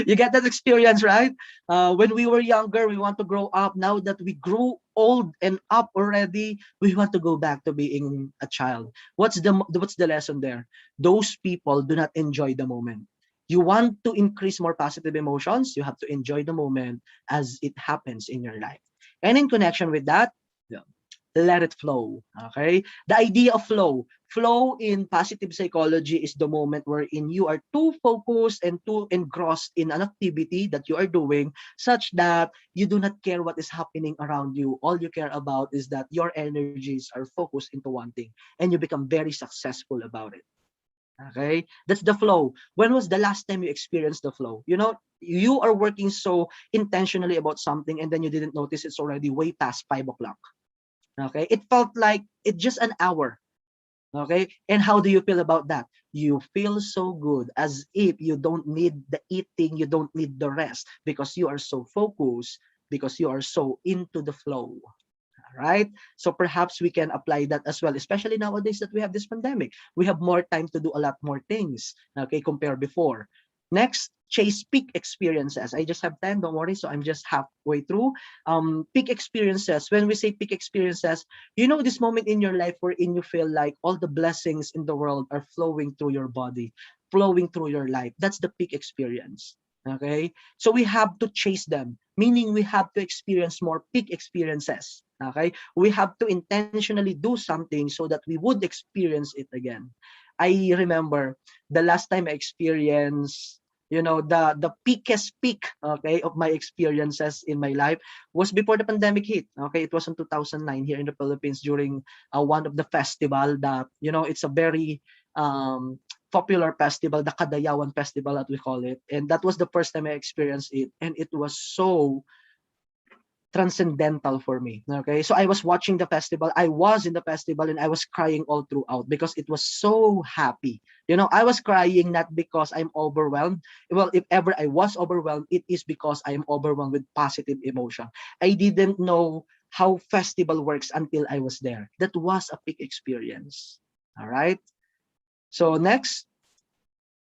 You get that experience, right? When we were younger, we want to grow up. Now that we grew old and up already, we want to go back to being a child. What's the lesson there? Those people do not enjoy the moment. You want to increase more positive emotions, you have to enjoy the moment as it happens in your life. And in connection with that, yeah, let it flow. Okay? The idea of flow in positive psychology is the moment wherein you are too focused and too engrossed in an activity that you are doing, such that you do not care what is happening around you. All you care about is that your energies are focused into one thing, and you become very successful about it. Okay, that's the flow. When was the last time you experienced the flow? You are working so intentionally about something, and then you didn't notice it's already way past 5 o'clock. Okay, it felt like it's just an hour. Okay, and how do you feel about that? You feel so good, as if you don't need the eating, you don't need the rest, because you are so focused, because you are so into the flow. Right? So perhaps we can apply that as well, especially nowadays that we have this pandemic. We have more time to do a lot more things, okay, compared before. Next, chase peak experiences. I just have 10, don't worry, so I'm just halfway through. Peak experiences. When we say peak experiences, this moment in your life wherein you feel like all the blessings in the world are flowing through your body, flowing through your life. That's the peak experience. Okay, so we have to chase them, meaning we have to experience more peak experiences. Okay, we have to intentionally do something so that we would experience it again. I remember the last time I experienced, the peakest peak, okay, of my experiences in my life was before the pandemic hit. Okay, it was in 2009 here in the Philippines during one of the festival that, it's a very popular festival, the Kadayawan Festival that we call it. And that was the first time I experienced it. And it was so transcendental for me. Okay, so I was watching the festival, I was in the festival, and I was crying all throughout because it was so happy. I was crying not because I'm overwhelmed. Well, if ever I was overwhelmed, it is because I am overwhelmed with positive emotion. I didn't know how festival works until I was there. That was a peak experience. All right. So next,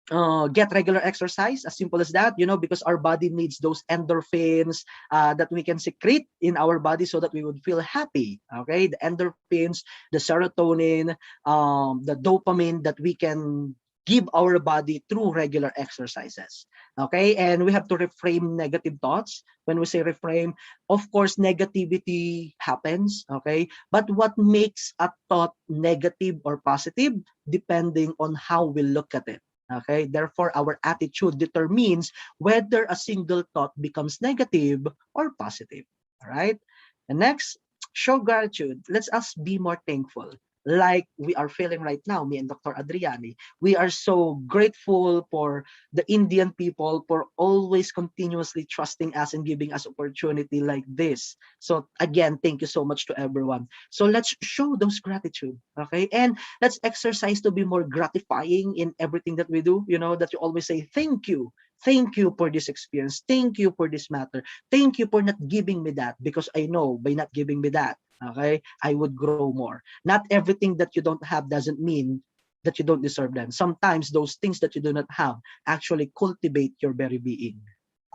get regular exercise, as simple as that, because our body needs those endorphins that we can secrete in our body so that we would feel happy. Okay, the endorphins, the serotonin, the dopamine that we can give our body through regular exercises. Okay, and we have to reframe negative thoughts. When we say reframe, of course negativity happens, okay, but what makes a thought negative or positive depending on how we look at it. Okay, therefore our attitude determines whether a single thought becomes negative or positive. All right, and next, show gratitude. Let's us be more thankful. like we are feeling right now, me and Dr. Adriani. We are so grateful for the Indian people for always continuously trusting us and giving us opportunity like this. So again, thank you so much to everyone. So let's show those gratitude, okay? And let's exercise to be more gratifying in everything that we do. You know, that you always say, thank you. Thank you for this experience. Thank you for this matter. Thank you for not giving me that, because I know by not giving me that, okay, I would grow more. Not everything that you don't have doesn't mean that you don't deserve them. Sometimes those things that you do not have actually cultivate your very being.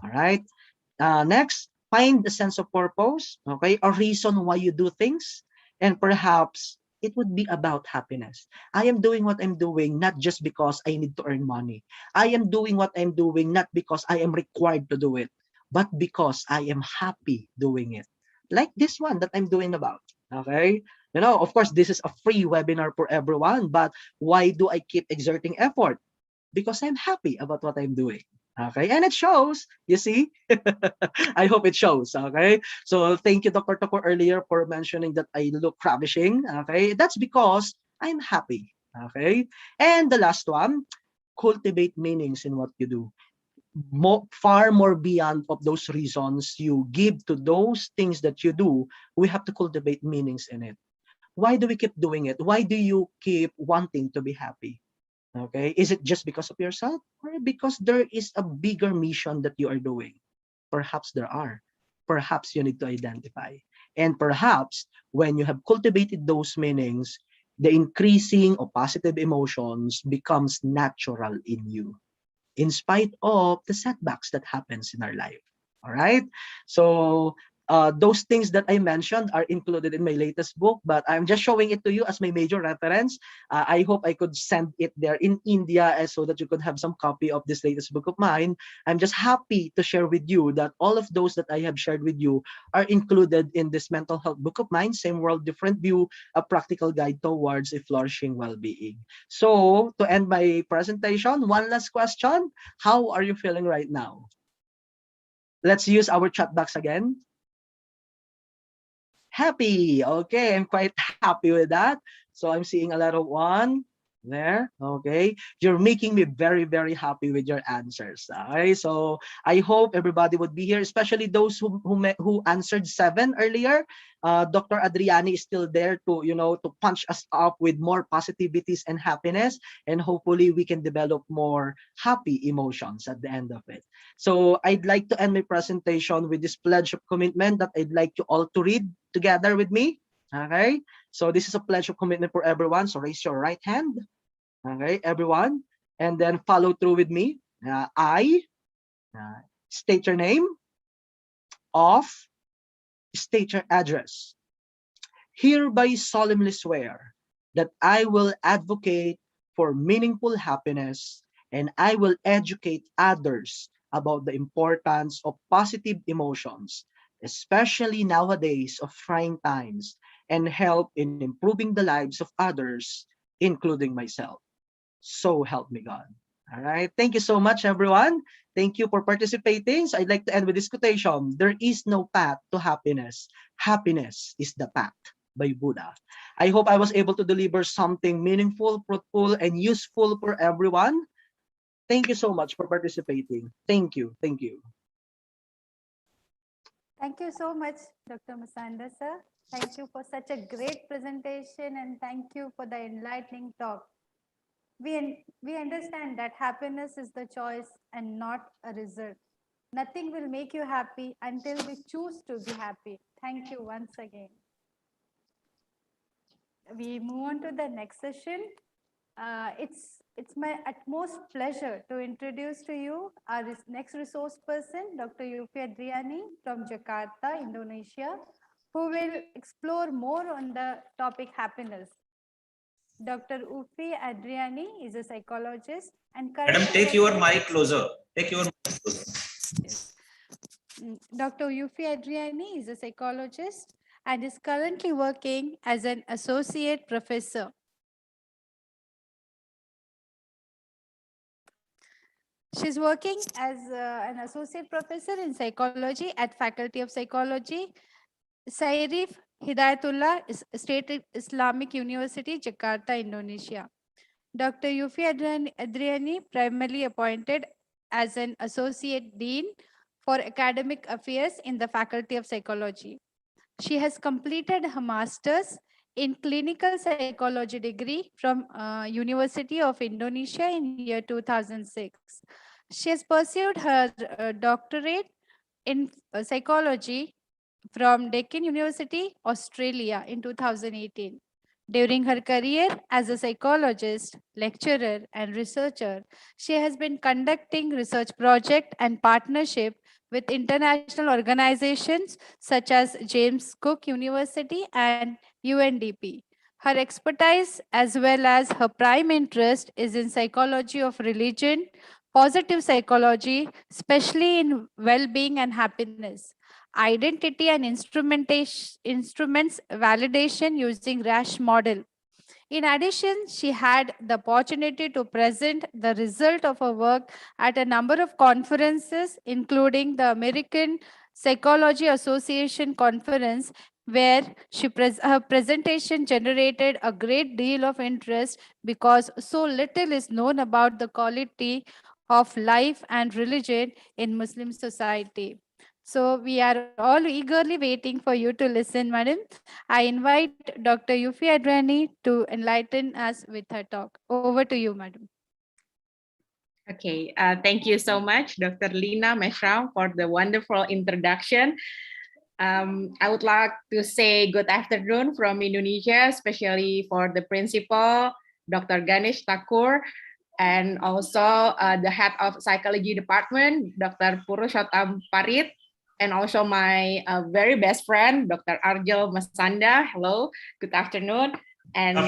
All right. Next, find a sense of purpose, okay, a reason why you do things, and perhaps it would be about happiness. I am doing what I'm doing not just because I need to earn money. I am doing what I'm doing not because I am required to do it, but because I am happy doing it. Like this one that I'm doing about, okay? You know, of course, this is a free webinar for everyone, but why do I keep exerting effort? Because I'm happy about what I'm doing. Okay, and it shows, you see. I hope it shows. Okay, so thank you, Dr. Toko, earlier for mentioning that I look ravishing. Okay, that's because I'm happy. Okay, and the last one, cultivate meanings in what you do. Far more beyond of those reasons you give to those things that you do, we have to cultivate meanings in it. Why do we keep doing it? Why do you keep wanting to be happy? Okay, is it just because of yourself, or because there is a bigger mission that you are doing? Perhaps there are. Perhaps you need to identify. And perhaps when you have cultivated those meanings, the increasing of positive emotions becomes natural in you, in spite of the setbacks that happens in our life. All right. So those things that I mentioned are included in my latest book, but I'm just showing it to you as my major reference. I hope I could send it there in India so that you could have some copy of this latest book of mine. I'm just happy to share with you that all of those that I have shared with you are included in this mental health book of mine, Same World, Different View, a practical guide towards a flourishing well-being. So to end my presentation, one last question. How are you feeling right now? Let's use our chat box again. Happy. Okay, I'm quite happy with that. So I'm seeing a lot of one there. Okay, you're making me very, very happy with your answers. Okay, so I hope everybody would be here, especially those who answered 7 earlier. Dr. Adriani is still there to, you know, to punch us up with more positivities and happiness, and hopefully we can develop more happy emotions at the end of it. So I'd like to end my presentation with this pledge of commitment that I'd like you all to read together with me. Okay, so this is a pledge of commitment for everyone. So raise your right hand. Okay, everyone, and then follow through with me. I state your name, off, state your address. Hereby solemnly swear that I will advocate for meaningful happiness, and I will educate others about the importance of positive emotions, especially nowadays of trying times, and help in improving the lives of others, including myself. So help me God. All right. Thank you so much, everyone. Thank you for participating. So I'd like to end with this quotation. There is no path to happiness. Happiness is the path, by Buddha. I hope I was able to deliver something meaningful, fruitful, and useful for everyone. Thank you so much for participating. Thank you. Thank you. Thank you so much, Dr. Masandar, sir. Thank you for such a great presentation, and thank you for the enlightening talk. We understand that happiness is the choice and not a result. Nothing will make you happy until we choose to be happy. Thank you once again. We move on to the next session. It's my utmost pleasure to introduce to you our next resource person, Dr. Yufi Adriani from Jakarta, Indonesia, who will explore more on the topic happiness. Dr. Ufi Adriani is a psychologist and Madam, take your mic closer. Take your mic closer. Yes. Dr. Yufi Adriani is a psychologist and is currently working as an associate professor. She's working as an associate professor in psychology at Faculty of Psychology, Sairif Hidayatullah, State Islamic University, Jakarta, Indonesia. Dr. Yufi Adriani, primarily appointed as an Associate Dean for Academic Affairs in the Faculty of Psychology. She has completed her master's in clinical psychology degree from University of Indonesia in year 2006. She has pursued her doctorate in psychology from Deccan University, Australia in 2018. During her career as a psychologist, lecturer, and researcher, she has been conducting research projects and partnership with international organizations such as James Cook University and UNDP. Her expertise, as well as her prime interest, is in psychology of religion, positive psychology, especially in well being and happiness, identity and instruments validation using rash model. In addition, she had the opportunity to present the result of her work at a number of conferences, including the American Psychology Association conference, where her presentation generated a great deal of interest because so little is known about the quality of life and religion in Muslim society. So we are all eagerly waiting for you to listen, madam. I invite Dr. Yufi Adrani to enlighten us with her talk. Over to you, madam. Okay, thank you so much, Dr. Lina Meshram, for the wonderful introduction. I would like to say good afternoon from Indonesia, especially for the principal, Dr. Ganesh Thakur, and also the head of psychology department, Dr. Purushottam Parit, and also my very best friend, Dr. Argyl Masandar. Hello, good afternoon. And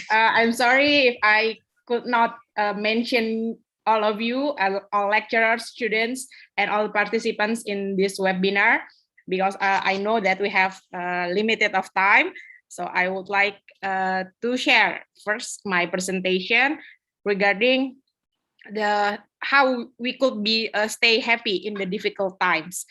I'm sorry if I could not mention all of you, all lecturers, students, and all participants in this webinar, because I know that we have limited of time. So I would like to share first my presentation regarding how we could be stay happy in the difficult times.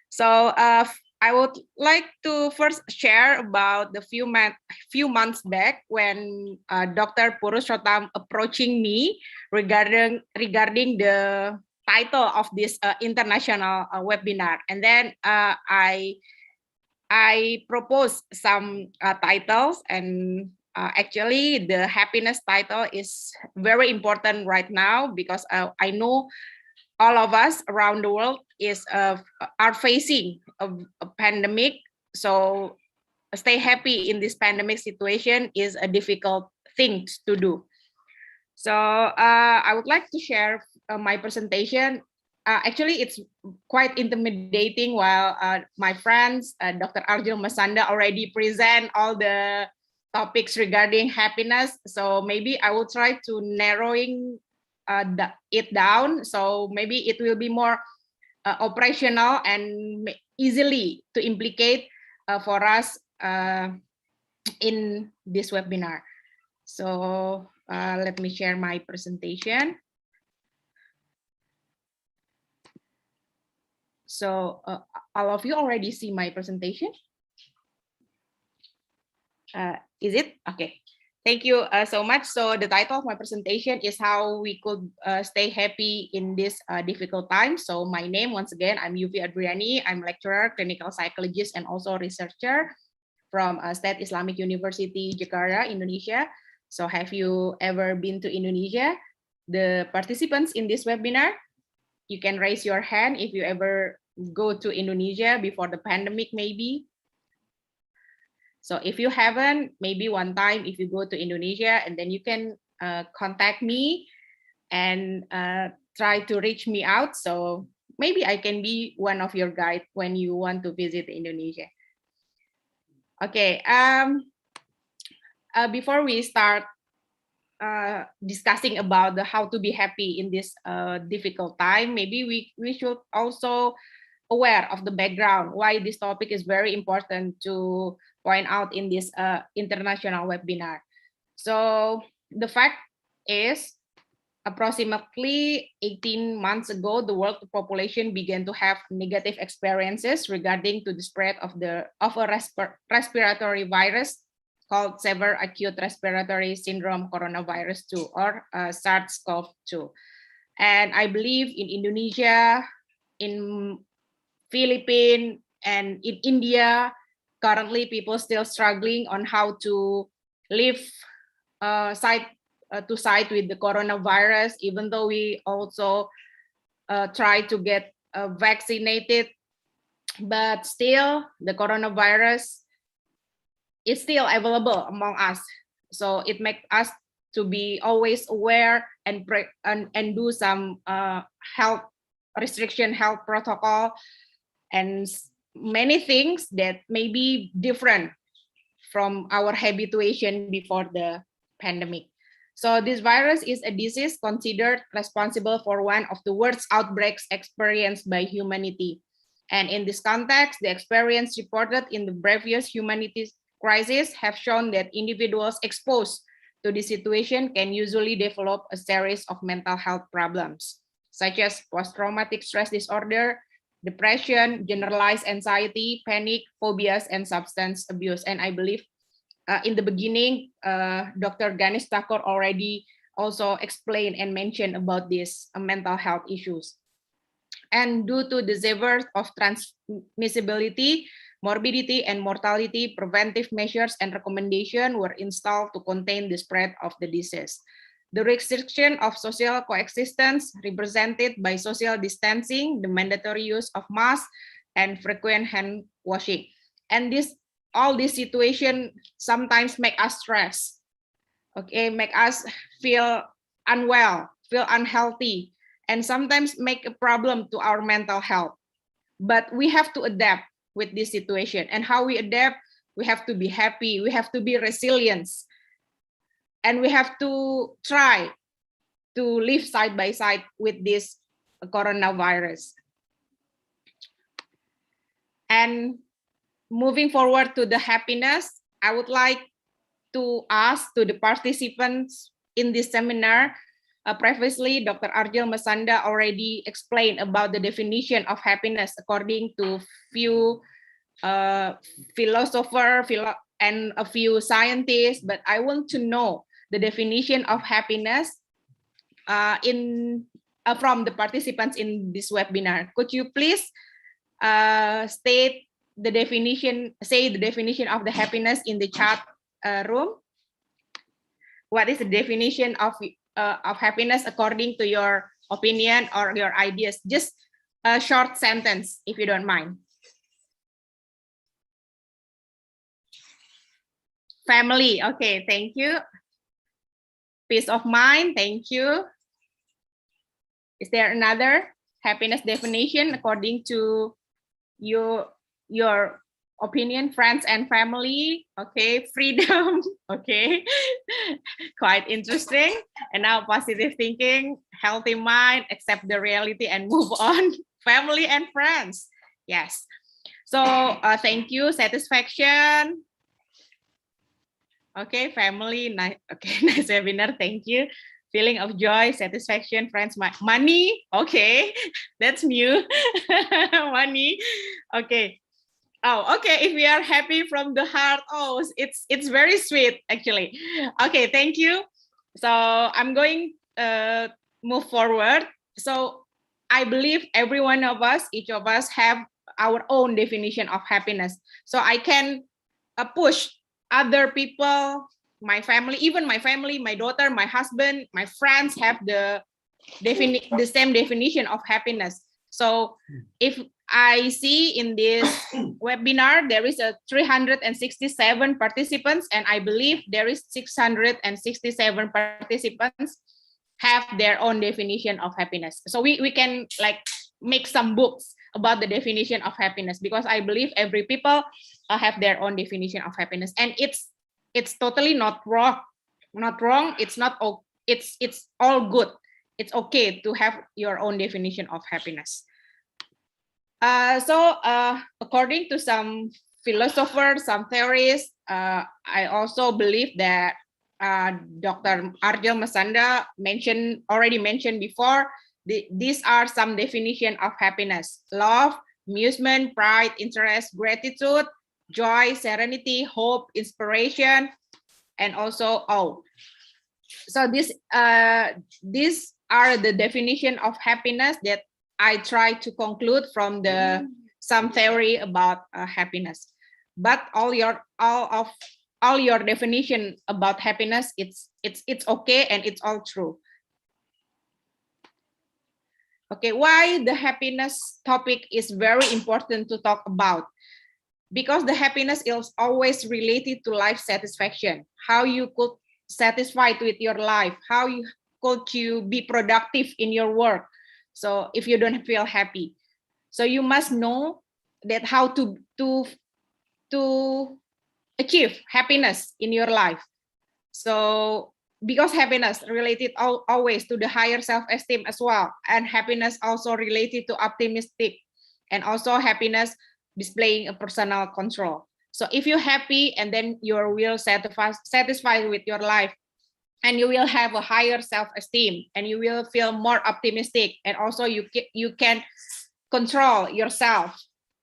So I would like to first share about the few months back when Dr. Purushottam approaching me regarding the title of this international webinar, and then I proposed some titles, and actually the happiness title is very important right now because I know all of us around the world are facing a pandemic. So stay happy in this pandemic situation is a difficult thing to do. So I would like to share my presentation. Actually, it's quite intimidating while my friends, Dr. Argyl Masandar already present all the topics regarding happiness. So maybe I will try to narrowing it down. So maybe it will be more operational and easily to implicate for us in this webinar. So let me share my presentation. So all of you already see my presentation? Is it? Okay. Thank you so much. So the title of my presentation is How We Could Stay Happy in This Difficult Time. So my name, once again, I'm Yufi Adriani. I'm lecturer, clinical psychologist, and also researcher from State Islamic University, Jakarta, Indonesia. So have you ever been to Indonesia? The participants in this webinar, you can raise your hand if you ever go to Indonesia before the pandemic, maybe. So if you haven't, maybe one time if you go to Indonesia, and then you can contact me and try to reach me out. So maybe I can be one of your guides when you want to visit Indonesia. Okay. Before we start discussing about how to be happy in this difficult time, maybe we should also aware of the background, why this topic is very important to point out in this international webinar. So the fact is, approximately 18 months ago, the world population began to have negative experiences regarding to the spread of a respiratory virus called severe acute respiratory syndrome coronavirus 2 or SARS-CoV-2. And I believe in Indonesia, in Philippines, and in India, currently people still struggling on how to live side to side with the coronavirus, even though we also try to get vaccinated, but still the coronavirus is still available among us. So it makes us to be always aware and do some health restriction, health protocol, and many things that may be different from our habituation before the pandemic. So this virus is a disease considered responsible for one of the worst outbreaks experienced by humanity. And in this context, the experience reported in the previous humanities crisis have shown that individuals exposed to this situation can usually develop a series of mental health problems, such as post-traumatic stress disorder, depression, generalized anxiety, panic, phobias, and substance abuse. And I believe in the beginning, Dr. Ganesh Thakur already also explained and mentioned about these mental health issues. And due to the severe of transmissibility, morbidity, and mortality, preventive measures and recommendations were installed to contain the spread of the disease. The restriction of social coexistence represented by social distancing, the mandatory use of masks, and frequent hand washing. And all this situation sometimes make us stress, okay, make us feel unwell, feel unhealthy, and sometimes make a problem to our mental health. But we have to adapt with this situation. And how we adapt, we have to be happy, we have to be resilient, and we have to try to live side by side with this coronavirus. And moving forward to the happiness, I would like to ask to the participants in this seminar. Previously, Dr. Argyl Masandar already explained about the definition of happiness according to few philosophers and a few scientists, but I want to know the definition of happiness from the participants in this webinar. Could you please state the definition, say the definition of the happiness in the chat room? What is the definition of happiness according to your opinion or your ideas? Just a short sentence, if you don't mind. Family, okay, thank you. Peace of mind, thank you. Is there another happiness definition according to your opinion? Friends and family, okay. Freedom, okay. Quite interesting. And now positive thinking, healthy mind, accept the reality and move on. Family and friends, yes. So thank you. Satisfaction, okay. Family, nice, okay. Nice webinar, thank you. Feeling of joy, satisfaction, friends, money, okay. That's new. Money, okay. Oh, okay. If we are happy from the heart, oh, it's very sweet, actually. Okay, thank you. So I'm going to move forward. So I believe every one of us, each of us, have our own definition of happiness. So I can push other people, my family, even my family, my daughter, my husband, my friends have the same definition of happiness. So if I see in this webinar, there is 367 participants, and I believe there is 667 participants have their own definition of happiness. So we can like make some books about the definition of happiness, because I believe every people have their own definition of happiness, and it's totally not wrong. It's not. It's all good. It's okay to have your own definition of happiness. So according to some philosophers, some theories, I also believe that Dr. Argyl Masandar already mentioned before, these are some definition of happiness: love, amusement, pride, interest, gratitude, joy, serenity, hope, inspiration, and also awe. So these are the definition of happiness that I try to conclude from some theory about happiness. But all your definition about happiness, it's okay and it's all true. Okay, why the happiness topic is very important to talk about? Because the happiness is always related to life satisfaction. How you could satisfied with your life, how you could you be productive in your work. So if you don't feel happy, so you must know that how to achieve happiness in your life. So because happiness related always to the higher self-esteem as well, and happiness also related to optimistic, and also happiness displaying a personal control. So if you're happy and then you will satisfied with your life, and you will have a higher self-esteem, and you will feel more optimistic, and also you can control yourself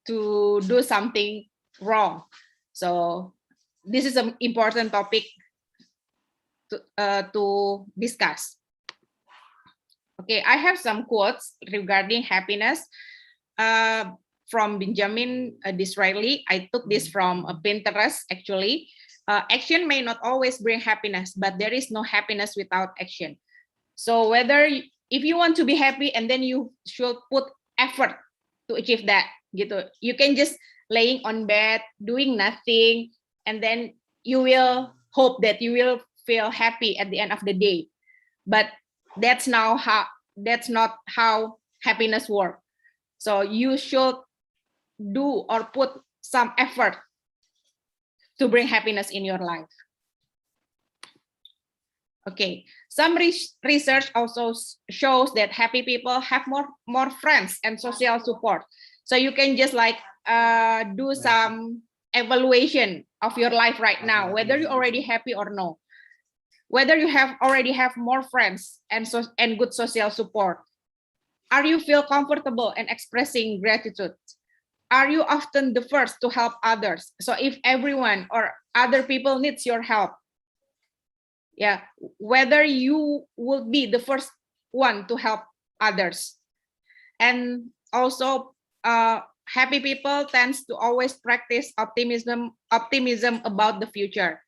to do something wrong. So this is an important topic to discuss. Okay, I have some quotes regarding happiness from Benjamin Disraeli. I took this from Pinterest actually. Action may not always bring happiness, but there is no happiness without action. So if you want to be happy, and then you should put effort to achieve that. Gitu. You can just laying on bed doing nothing, and then you will hope that you will feel happy at the end of the day. But that's not how happiness works. So you should do or put some effort to bring happiness in your life. Okay, some research also shows that happy people have more friends and social support. So you can just like do some evaluation of your life right now, whether you're already happy or no, whether you already have more friends and good social support. Are you feel comfortable in expressing gratitude? Are you often the first to help others? So if everyone or other people needs your help, yeah, whether you will be the first one to help others. And also happy people tends to always practice optimism about the future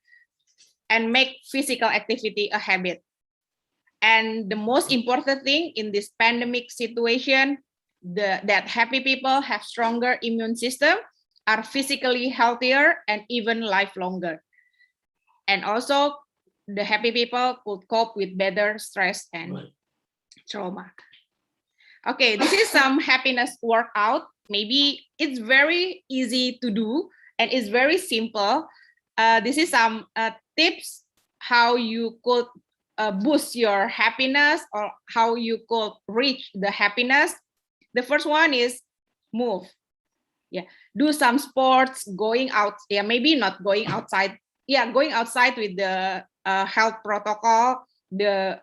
and make physical activity a habit. And the most important thing in this pandemic situation, that happy people have stronger immune system, are physically healthier, and even live longer. And also the happy people could cope with better stress and trauma. Okay, this is some happiness workout. Maybe it's very easy to do and it's very simple. This is some tips how you could boost your happiness, or how you could reach the happiness. The first one is move. Yeah, do some sports, going out. Yeah, maybe not going outside. Yeah, going outside with the health protocol, the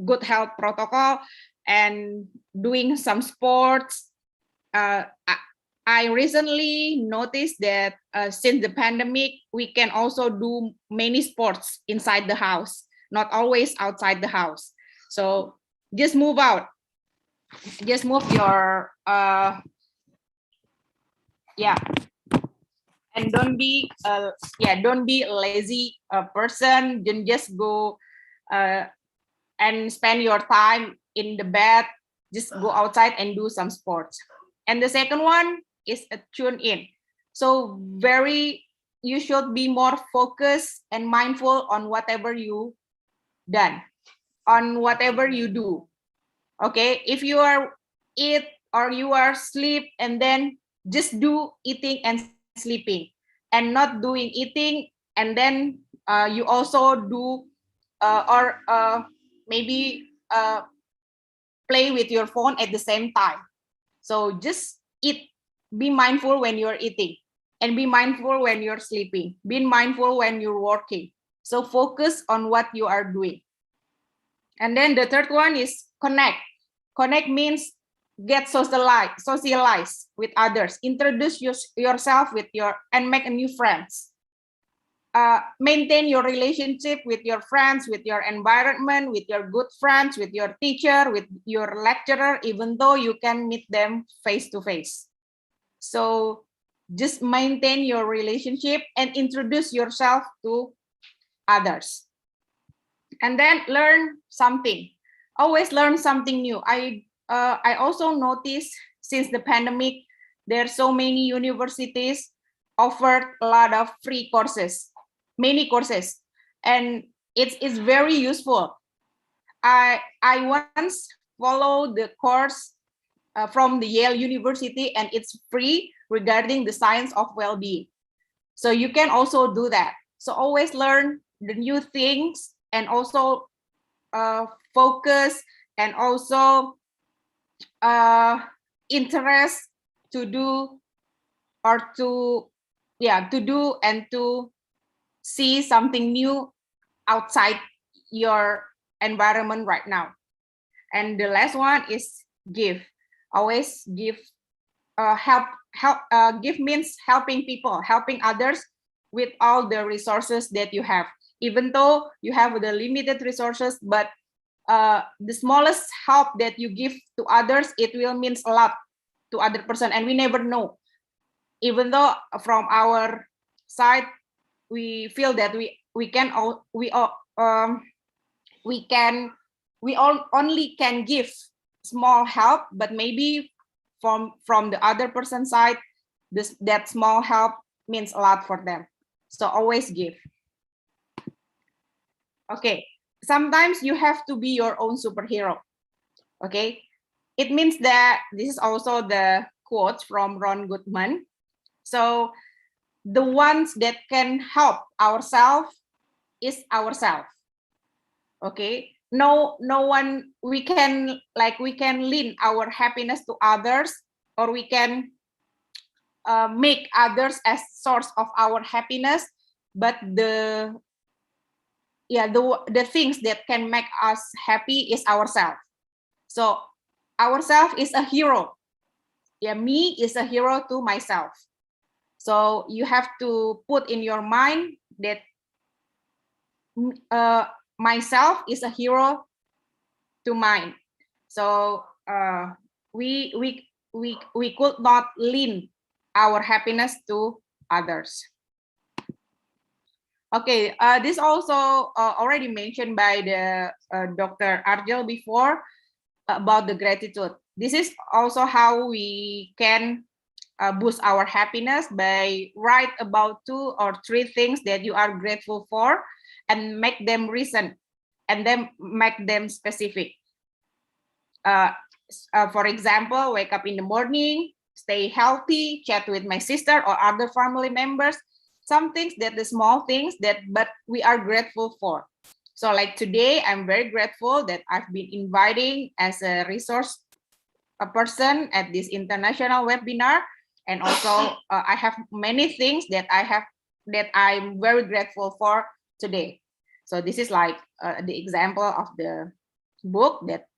good health protocol, and doing some sports. I recently noticed that since the pandemic, we can also do many sports inside the house, not always outside the house. So just move out. Just move your yeah, and don't be a lazy person. Then just go and spend your time in the bed. Just go outside and do some sports. And the second one is tune in. So you should be more focused and mindful on whatever you done, on whatever you do. Okay, if you are eat or you are sleep, and then just do eating and sleeping, and not doing eating and then you also do or maybe play with your phone at the same time. So just eat, be mindful when you're eating, and be mindful when you're sleeping, be mindful when you're working. So focus on what you are doing. And then the third one is connect. Connect means get socialize with others, introduce yourself and make a new friends. Maintain your relationship with your friends, with your environment, with your good friends, with your teacher, with your lecturer, even though you can meet them face to face. So just maintain your relationship and introduce yourself to others. And then learn something. Always learn something new. I also noticed since the pandemic, there are so many universities offered a lot of free courses, many courses, and it's very useful. I once followed the course from the Yale University, and it's free regarding the science of well-being. So you can also do that. So always learn the new things and also focus and also interest to do or to do and to see something new outside your environment right now. And the last one is give. Always give. Give means helping people, helping others with all the resources that you have. Even though you have the limited resources, but the smallest help that you give to others, it will mean a lot to other person, and we never know. Even though from our side we feel that we only can give small help, but maybe from the other person's side, that small help means a lot for them. So always give. Okay, sometimes you have to be your own superhero. Okay, it means that this is also the quote from Ron Goodman. So the ones that can help ourselves is ourselves. Okay, no one we can link our happiness to others, or we can make others as source of our happiness, but the things that can make us happy is ourselves. So ourselves is a hero. Me is a hero to myself. So you have to put in your mind that myself is a hero to mine. So we could not link our happiness to others. Okay, this also already mentioned by the Dr. Argyl before about the gratitude. This is also how we can boost our happiness by write about 2 or 3 things that you are grateful for and make them recent and then make them specific. For example, wake up in the morning, stay healthy, chat with my sister or other family members. Some things that the small things but we are grateful for. So like today, I'm very grateful that I've been inviting as a resource person at this international webinar. And also I have many things that I'm very grateful for today. So this is like the example of the book that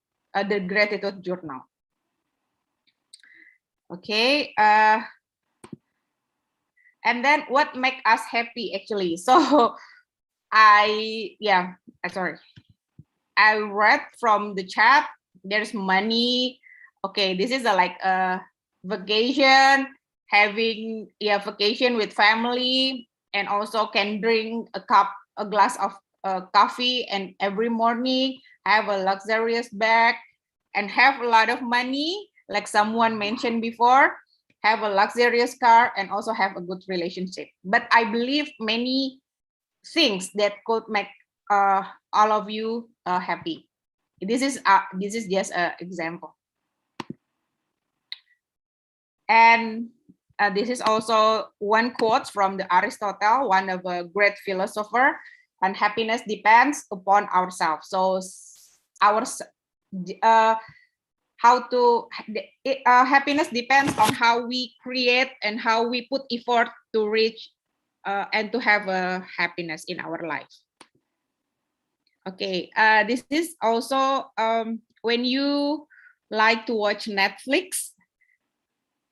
the gratitude journal. Okay. And then what make us happy actually? So I read from the chat, there's money. Okay, this is like a vacation, having vacation with family, and also can drink a glass of coffee and every morning, have a luxurious bag, and have a lot of money, like someone mentioned before, have a luxurious car, and also have a good relationship. But I believe many things that could make all of you happy. This is just an example. And this is also one quote from the Aristotle, one of a great philosopher, and happiness depends upon ourselves. So happiness depends on how we create and how we put effort to reach and to have a happiness in our life. Okay, this is also when you like to watch Netflix.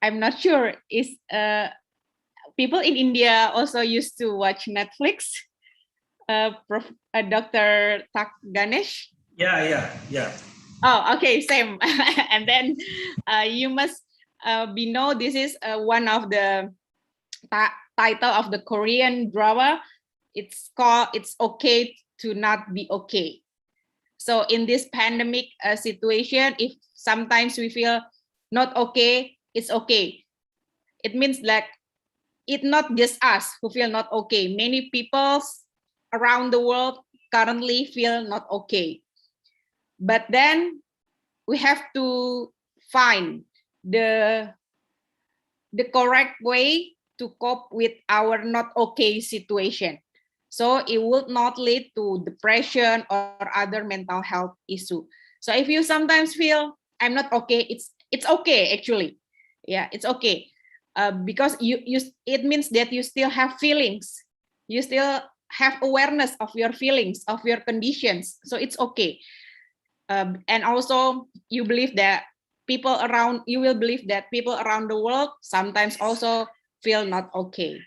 I'm not sure is people in India also used to watch Netflix. Dr. Tak Ganesh. Yeah. Oh, okay, same. And then you must know this is one of the title of the Korean drama. It's called "It's Okay to Not Be Okay." So in this pandemic situation, if sometimes we feel not okay, it's okay. It means like it's not just us who feel not okay. Many people around the world currently feel not okay. But then we have to find the correct way to cope with our not okay situation. So it will not lead to depression or other mental health issue. So if you sometimes feel I'm not okay, it's okay actually. Yeah, it's okay. Because you it means that you still have feelings. You still have awareness of your feelings, of your conditions. So it's okay. And also you believe that you will believe that people around the world sometimes also feel not okay.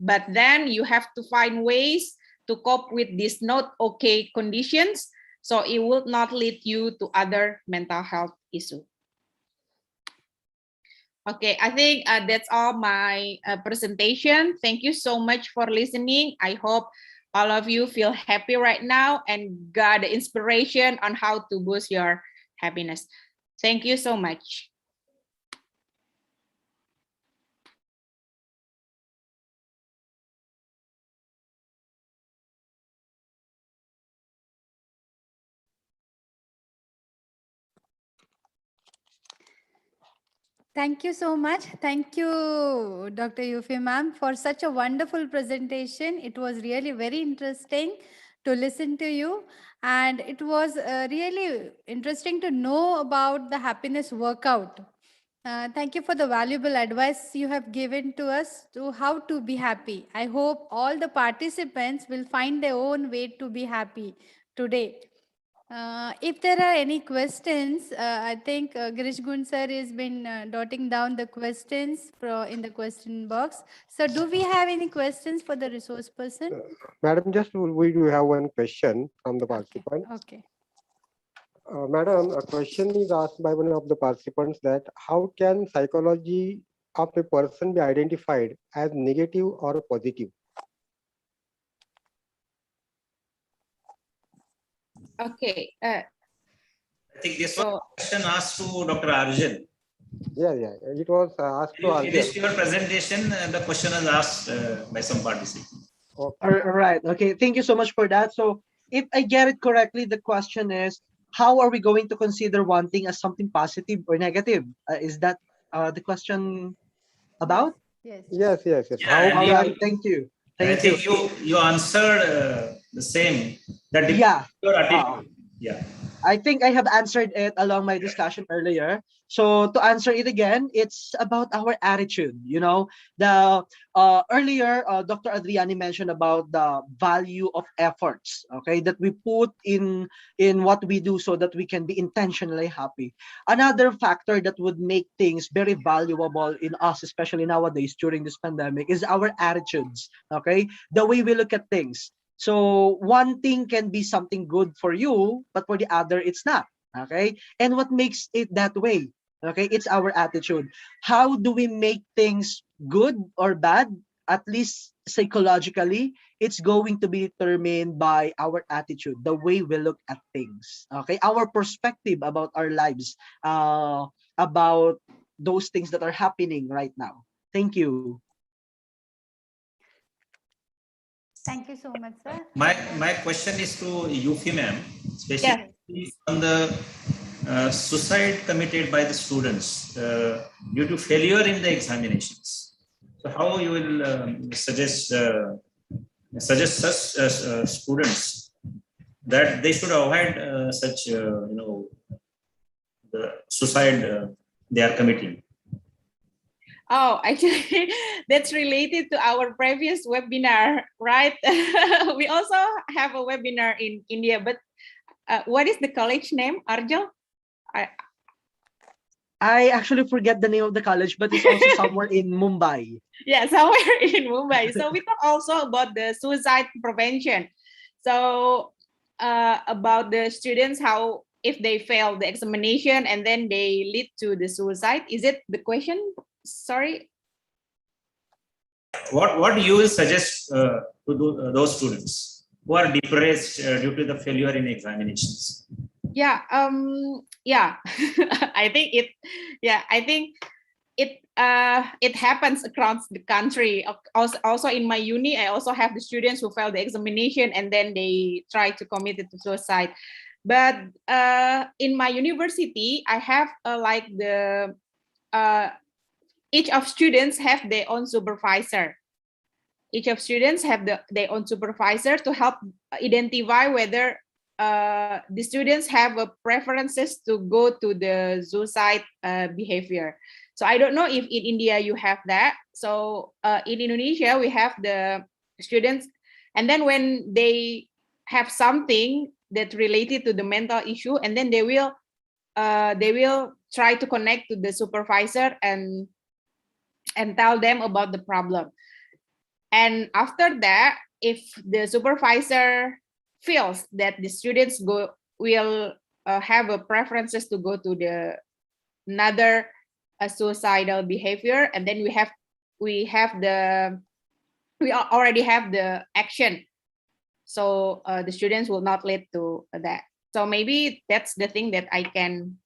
But then you have to find ways to cope with these not okay conditions, so it will not lead you to other mental health issues. Okay, I think that's all my presentation. Thank you so much for listening. I hope all of you feel happy right now and got the inspiration on how to boost your happiness. Thank you so much. Thank you so much. Thank you, Dr. Yufi ma'am, for such a wonderful presentation. It was really very interesting to listen to you. And it was really interesting to know about the happiness workout. Thank you for the valuable advice you have given to us to how to be happy. I hope all the participants will find their own way to be happy today. If there are any questions, I think Girish Gun sir has been dotting down the questions in the question box. So do we have any questions for the resource person? Madam, just we do have one question from the Okay. participant. Okay. Madam, a question is asked by one of the participants that how can psychology of a person be identified as negative or positive? Okay. I think this was a question asked to Dr. Argyl. Yeah. It was asked to You Argyl. finished your presentation, the question is asked by some participant. All right. Okay. Thank you so much for that. So if I get it correctly, the question is, how are we going to consider one thing as something positive or negative? Is that the question about? Yes. Yes. Yeah, All right. Thank you. I Thank you. think you answered the same. That Yeah. your attitude. Yeah. I think I have answered it along my discussion earlier. So to answer it again, it's about our attitude. You know, the earlier Dr. Adriani mentioned about the value of efforts. Okay, that we put in what we do so that we can be intentionally happy. Another factor that would make things very valuable in us, especially nowadays during this pandemic, is our attitudes. Okay, the way we look at things. So one thing can be something good for you, but for the other, it's not. Okay. And what makes it that way? Okay. It's our attitude. How do we make things good or bad? At least psychologically, it's going to be determined by our attitude, the way we look at things. Okay. Our perspective about our lives, about those things that are happening right now. Thank you. Thank you so much, sir. My question is to Yufi ma'am, specifically on the suicide committed by the students due to failure in the examinations. So how you will suggest such students that they should avoid such the suicide they are committing? Oh, actually, that's related to our previous webinar, right? We also have a webinar in India, but what is the college name, Argyl? I actually forget the name of the college, but it's also somewhere in Mumbai. Yeah, somewhere in Mumbai. So we talk also about the suicide prevention. So about the students, how if they fail the examination and then they lead to the suicide. Is it the question? Sorry. What do you suggest to those students who are depressed due to the failure in examinations? Yeah, I think it happens across the country. Also in my uni, I also have the students who fail the examination and then they try to commit it to suicide. But in my university, I have like the each of students have their own supervisor. Each of students have their own supervisor to help identify whether the students have a preferences to go to the suicide behavior. So I don't know if in India you have that. So in Indonesia, we have the students, and then when they have something that related to the mental issue, and then they will try to connect to the supervisor and tell them about the problem. And after that, if the supervisor feels that the students will have a preferences to go to the another suicidal behavior, and then we already have the action. So the students will not lead to that. So maybe that's the thing that I can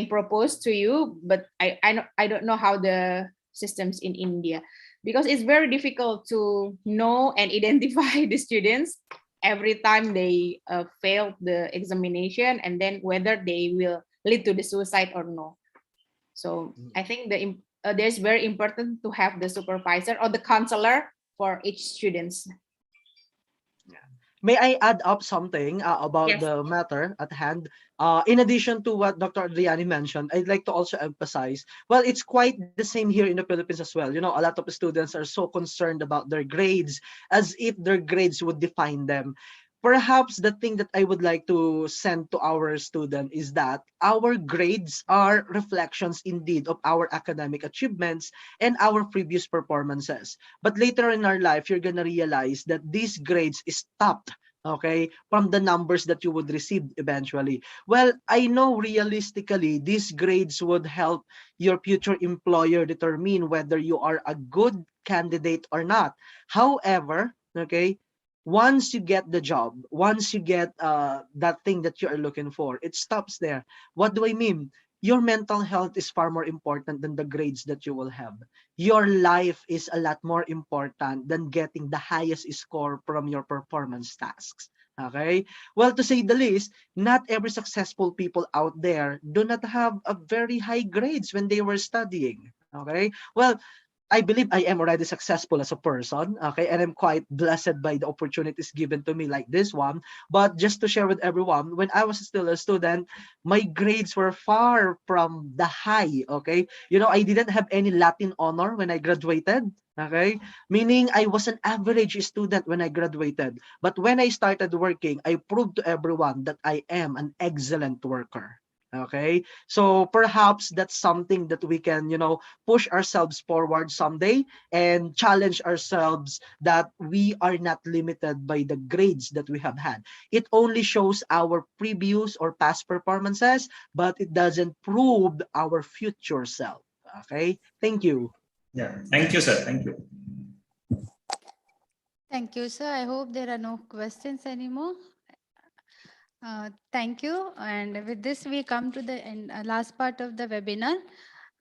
propose to you, but I don't know how the systems in India, because it's very difficult to know and identify the students every time they fail the examination, and then whether they will lead to the suicide or no. So I think there's very important to have the supervisor or the counselor for each students. May I add up something about Yes. the matter at hand? In addition to what Dr. Adriani mentioned, I'd like to also emphasize, well, it's quite the same here in the Philippines as well. You know, a lot of students are so concerned about their grades as if their grades would define them. Perhaps the thing that I would like to send to our student is that our grades are reflections indeed of our academic achievements and our previous performances. But later in our life, you're gonna realize that these grades is stopped, okay, from the numbers that you would receive eventually. Well, I know realistically these grades would help your future employer determine whether you are a good candidate or not. However, okay, once you get the job, once you get that thing that you are looking for, it stops there. What do I mean? Your mental health is far more important than the grades that you will have. Your life is a lot more important than getting the highest score from your performance tasks. Okay? Well, to say the least, not every successful people out there do not have a very high grades when they were studying. Okay? Well, I believe I am already successful as a person, okay, and I'm quite blessed by the opportunities given to me like this one. But just to share with everyone, when I was still a student, my grades were far from the high, okay. You know, I didn't have any Latin honor when I graduated, okay, meaning I was an average student when I graduated. But when I started working, I proved to everyone that I am an excellent worker. Okay, so perhaps that's something that we can, you know, push ourselves forward someday and challenge ourselves that we are not limited by the grades that we have had. It only shows our previous or past performances, but it doesn't prove our future self. Okay, thank you. Yeah, thank you, sir. Thank you. Thank you, sir. I hope there are no questions anymore. Thank you. And with this, we come to the last part of the webinar.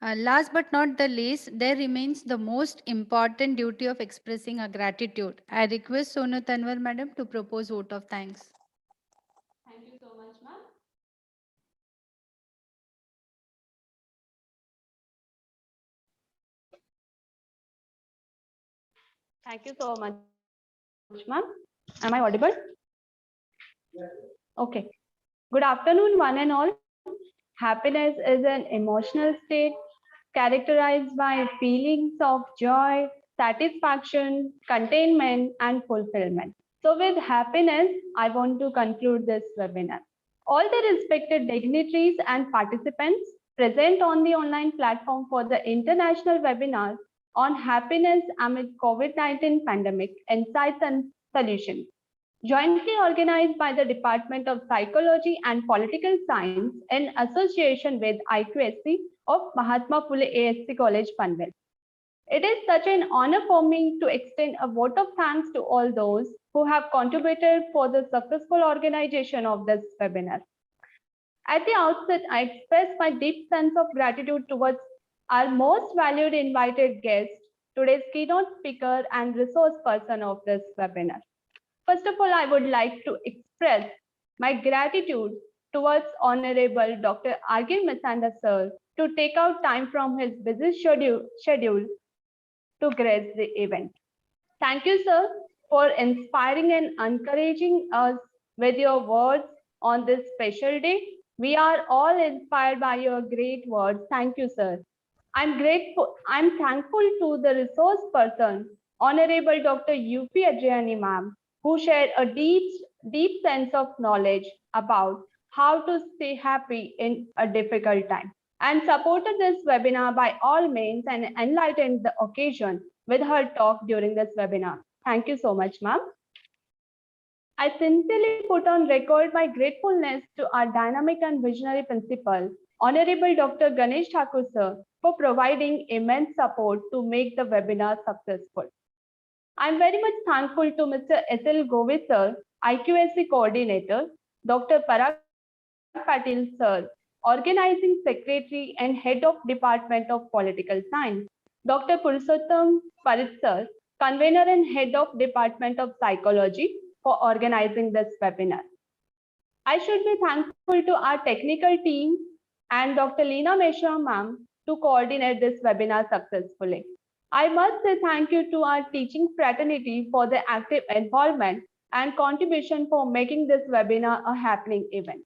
Last but not the least, there remains the most important duty of expressing a gratitude. I request Sonu Tanwar madam to propose vote of thanks. Thank you so much, ma'am. Thank you so much, ma'am. Am I audible? Okay. Good afternoon, one and all. Happiness is an emotional state characterized by feelings of joy, satisfaction, containment, and fulfillment. So with happiness, I want to conclude this webinar. All the respected dignitaries and participants present on the online platform for the international webinar on happiness amid COVID-19 pandemic, insights and solutions, jointly organized by the Department of Psychology and Political Science in association with IQSC of Mahatma Phule ASC College, Panvel. It is such an honor for me to extend a vote of thanks to all those who have contributed for the successful organization of this webinar. At the outset, I express my deep sense of gratitude towards our most valued invited guest, today's keynote speaker and resource person of this webinar. First of all, I would like to express my gratitude towards Honorable Dr. Argyl Masandar sir to take out time from his busy schedule to grace the event. Thank you, sir, for inspiring and encouraging us with your words on this special day. We are all inspired by your great words. Thank you, sir. I'm thankful to the resource person, Honorable Dr. U.P. Ajayani ma'am, who shared a deep sense of knowledge about how to stay happy in a difficult time, and supported this webinar by all means and enlightened the occasion with her talk during this webinar. Thank you so much, ma'am. I sincerely put on record my gratefulness to our dynamic and visionary principal, Honorable Dr. Ganesh Thakur sir, for providing immense support to make the webinar successful. I'm very much thankful to Mr. S.L. Govind sir, IQSC coordinator, Dr. Parag Patil sir, organizing secretary and head of Department of Political Science, Dr. Purushottam Parit sir, convener and head of Department of Psychology, for organizing this webinar. I should be thankful to our technical team and Dr. Leena Meshra ma'am to coordinate this webinar successfully. I must say thank you to our teaching fraternity for their active involvement and contribution for making this webinar a happening event.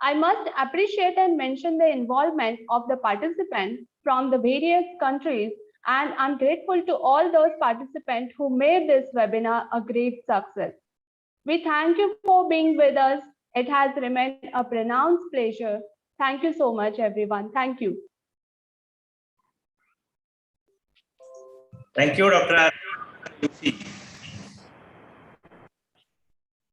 I must appreciate and mention the involvement of the participants from the various countries, and I'm grateful to all those participants who made this webinar a great success. We thank you for being with us. It has remained a pronounced pleasure. Thank you so much, everyone. Thank you. Thank you, Dr.